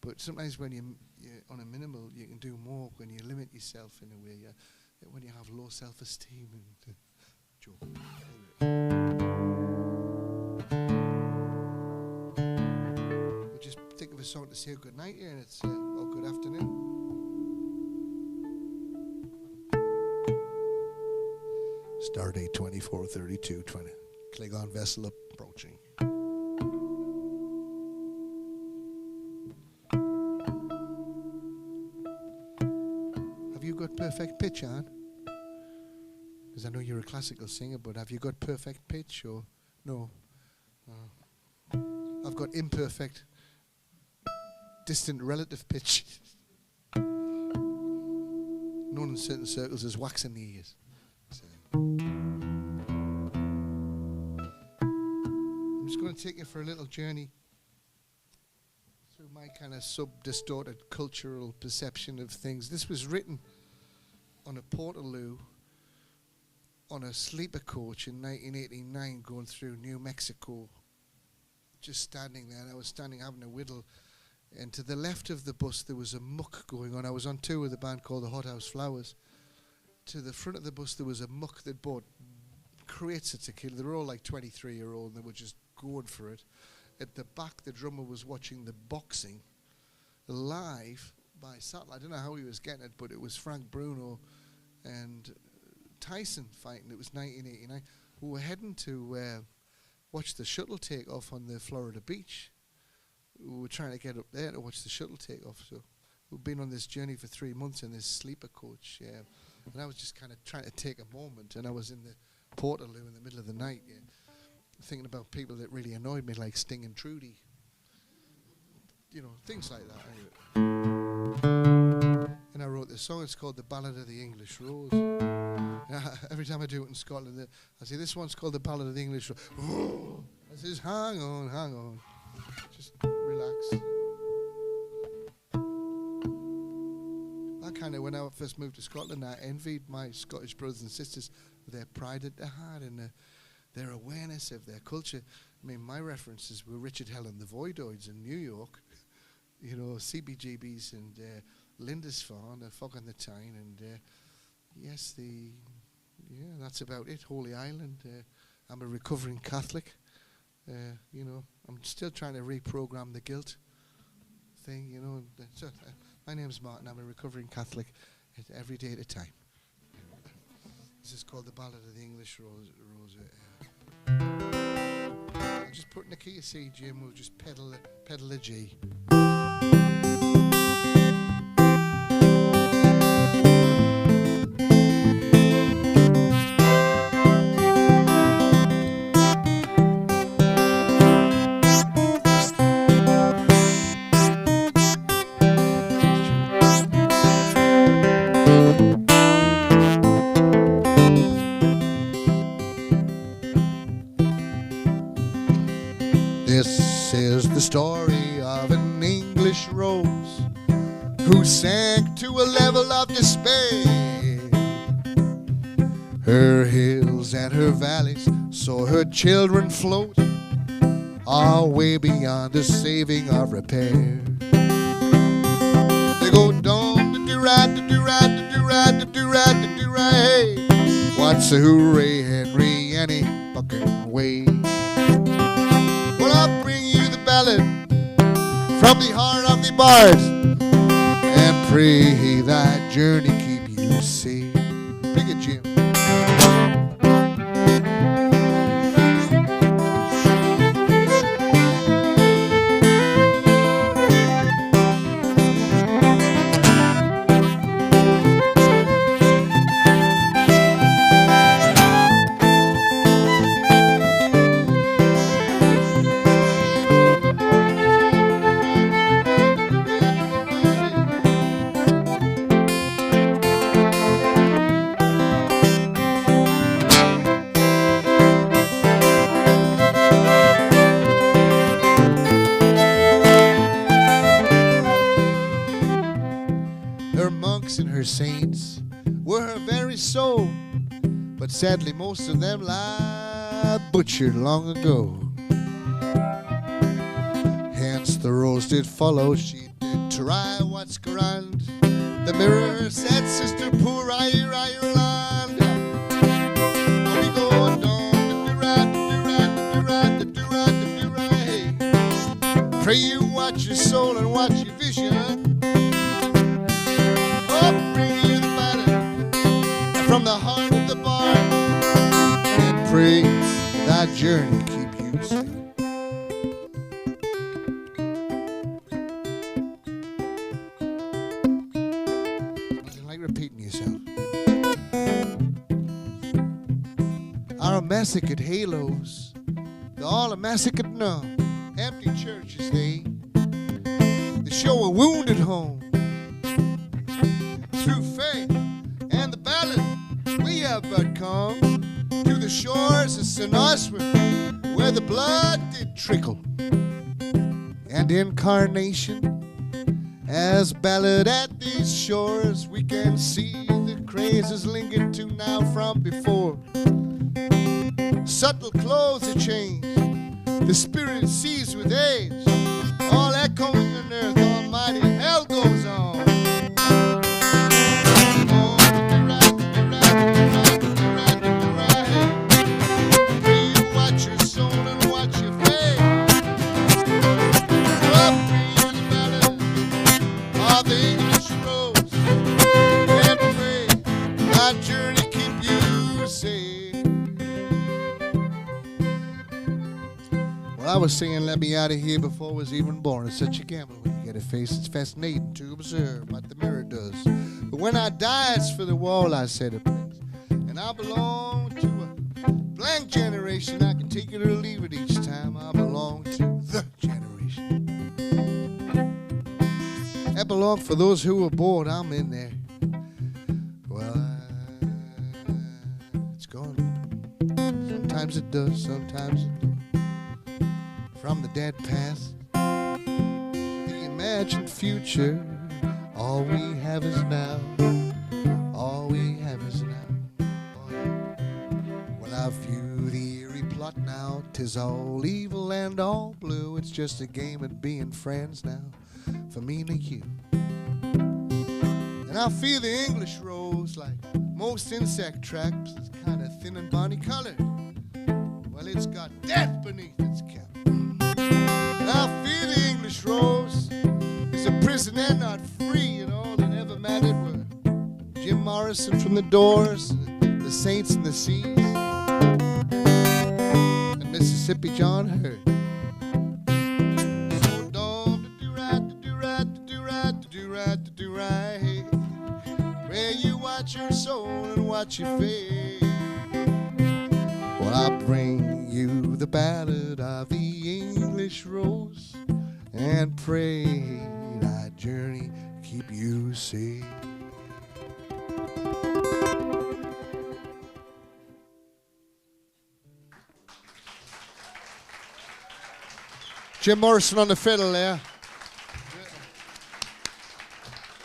but sometimes when you're on a minimal, you can do more when you limit yourself in a way. When you have low self-esteem and joke. We'll just think of a song to say good night here, and it's or good afternoon. Stardate 243220. Klingon vessel approaching. Have you got perfect pitch, Anne? Because I know you're a classical singer, but have you got perfect pitch or no? I've got imperfect, distant relative pitch. Known in certain circles as wax in the ears. So. I'm just going going to take you for a little journey through my kind of sub-distorted cultural perception of things. This was written on a Portaloo on a sleeper coach in 1989 going through New Mexico. Just standing there, and I was standing having a whittle, and to the left of the bus there was a muck going on. I was on tour with a band called the Hothouse Flowers. To the front of the bus there was a muck that bought crates of tequila. They were all like 23-year-old, and they were just going for it. At the back, the drummer was watching the boxing live by satellite. I don't know how he was getting it, but it was Frank Bruno and Tyson fighting. It was 1989. We were heading to watch the shuttle take off on the Florida beach. We were trying to get up there to watch the shuttle take off. So we've been on this journey for 3 months in this sleeper coach. And I was just kind of trying to take a moment, and I was in the Portaloo in the middle of the night, thinking about people that really annoyed me, like Sting and Trudy. You know, things like that. Anyway. And I wrote this song. It's called The Ballad of the English Rose. Every time I do it in Scotland, I say, this one's called The Ballad of the English Rose. I says, hang on. Just relax. I kind of, when I first moved to Scotland, I envied my Scottish brothers and sisters with their pride that they had and their awareness of their culture. I mean, my references were Richard Hell and the Voidoids in New York, you know, CBGBs and Lindisfarne, Fog on the Tyne, and yes, that's about it. Holy Island. I'm a recovering Catholic. You know, I'm still trying to reprogram the guilt thing, you know. So, my name's Martin. I'm a recovering Catholic, every day at a time. This is called The Ballad of the English Rose. I'll just put in the key of C, G, and we'll just pedal a G. This is the story of an English rose who sank to a level of despair. Her hills and her valleys saw her children float all way beyond the saving of repair. They go down to do-rad, to do-rad, to do-rad, to do-rad, to do-rad, hey. What's a hooray, Henry, any fucking way? Well, I'll bring you the ballad from the heart of the bard, and pray that journey keep you safe. Pick it, Jim. Her saints were her very soul, but sadly most of them lie butchered long ago. Hence the rose did follow, she did try what's grand. The mirror said, sister, poor Ireland. We go down to do-rad, hey. Pray you watch your soul and watch your vision. From the heart of the bar, and pray that journey keep you safe. Nothing like repeating yourself. Our massacred halos, they're all a massacred now. Empty churches, they show a wounded home. Through faith and the ballad, we have but come to the shores of St. Oswin, where where the blood did trickle, and incarnation as ballad at these shores. We can see the crazes lingered to now from before. Subtle clothes are changed, the spirit sees with age, all echoing on earth, almighty hell goes on. I was singing Let Me Out of Here before I was even born. It's such a gamble when you get a face. It's fascinating to observe what the mirror does. But when I die, it's for the wall I set a place. And I belong to a blank generation. I can take it or leave it each time. I belong to the generation. Epilogue for those who were bored. I'm in there. Well, it's gone. Sometimes it does, sometimes it doesn't. From the dead past, the imagined future, all we have is now, all we have is now. Oh, yeah. Well, I view the eerie plot now, 'tis all evil and all blue, it's just a game of being friends now, for me and you. And I feel the English rose like most insect traps, it's kind of thin and bonny colored. Well, it's got death beneath its cap. I feel the English rose is a prisoner not free, and all that ever mattered were Jim Morrison from the Doors, the Saints and the Seas, and Mississippi John Hurt. So don't do-right, do-right, do-right, do-right, do-right, where you watch your soul and watch your fate. Well, I bring you the ballad of the English rose and pray thy journey keep you safe. Jim Morrison on the fiddle there.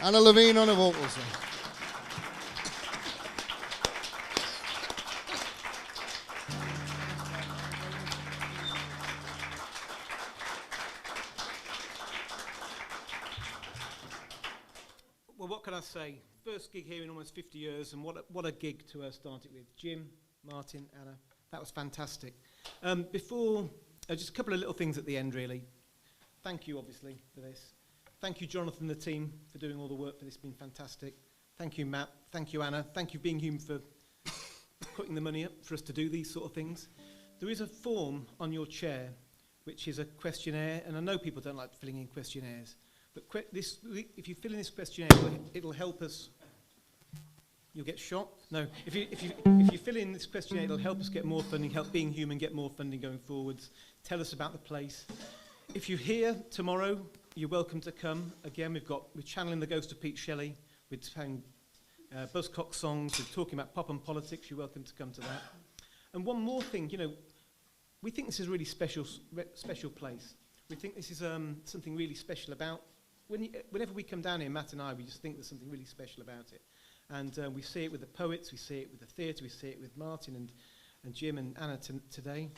Anna Levine on the vocals there. Well, what can I say? First gig here in almost 50 years, and what a gig to start it with. Jim, Martin, Anna, that was fantastic. Before, just a couple of little things at the end, really. Thank you, obviously, for this. Thank you, Jonathan, and the team, for doing all the work for this. It's been fantastic. Thank you, Matt. Thank you, Anna. Thank you, Being Human, for putting the money up for us to do these sort of things. There is a form on your chair, which is a questionnaire, and I know people don't like filling in questionnaires. But if you fill in this questionnaire, it'll help us. You'll get shot? No. If you fill in this questionnaire, it'll help us get more funding, help Being Human get more funding going forwards. Tell us about the place. If you're here tomorrow, you're welcome to come. Again, we're channeling the ghost of Pete Shelley. We're playing Buzzcock songs. We're talking about pop and politics. You're welcome to come to that. And one more thing, we think this is a really special place. We think this is something really special about. Whenever we come down here, Matt and I, we just think there's something really special about it. And we see it with the poets, we see it with the theatre, we see it with Martin and Jim and Anna today.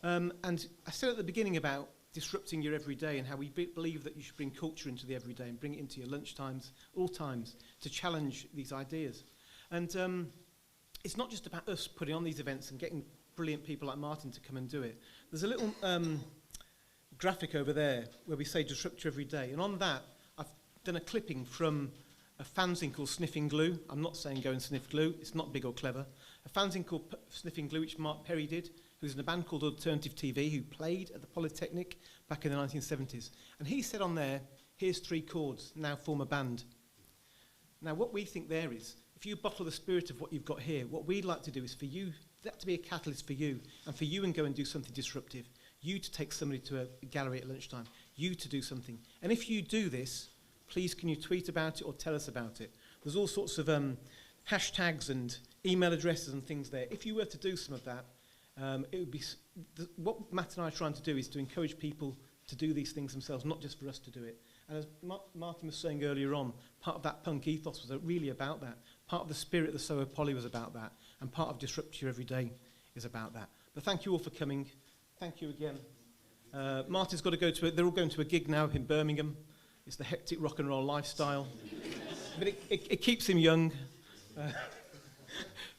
And I said at the beginning about disrupting your everyday and how we believe that you should bring culture into the everyday and bring it into your lunchtimes, all times, to challenge these ideas. And it's not just about us putting on these events and getting brilliant people like Martin to come and do it. There's a little graphic over there where we say disrupt your everyday. And on that, I've done a clipping from a fanzine called Sniffing Glue. I'm not saying go and sniff glue. It's not big or clever. A fanzine called Sniffing Glue, which Mark Perry did, who's in a band called Alternative TV, who played at the Polytechnic back in the 1970s. And he said on there, here's 3 chords, now form a band. Now, what we think there is, if you bottle the spirit of what you've got here, what we'd like to do is for you, that to be a catalyst for you, and for you and go and do something disruptive. You to take somebody to a gallery at lunchtime. You to do something. And if you do this, please can you tweet about it or tell us about it? There's all sorts of hashtags and email addresses and things there. If you were to do some of that, It would be what Matt and I are trying to do is to encourage people to do these things themselves, not just for us to do it. And as Martin was saying earlier on, part of that punk ethos was really about that. Part of the spirit of the Soho Poly was about that, and part of Disrupt Your Everyday is about that. But thank you all for coming. Thank you again. Martin's got to go to they're all going to a gig now in Birmingham. It's the hectic rock and roll lifestyle. But it keeps him young.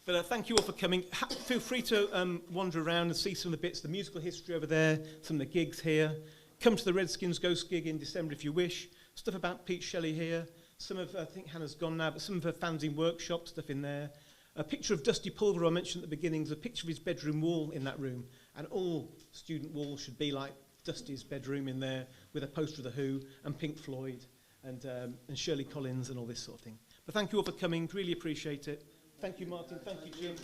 But thank you all for coming. Feel free to wander around and see some of the bits, the musical history over there, some of the gigs here. Come to the Redskins Ghost gig in December if you wish. Stuff about Pete Shelley here. Some of, I think Hannah's gone now, but some of her fanzine workshop stuff in there. A picture of Dusty Pulver I mentioned at the beginning. There's a picture of his bedroom wall in that room. And all student walls should be like Dusty's bedroom in there, with a poster of The Who and Pink Floyd and Shirley Collins and all this sort of thing. But thank you all for coming. Really appreciate it. Thank you, Martin. Thank you, Jim.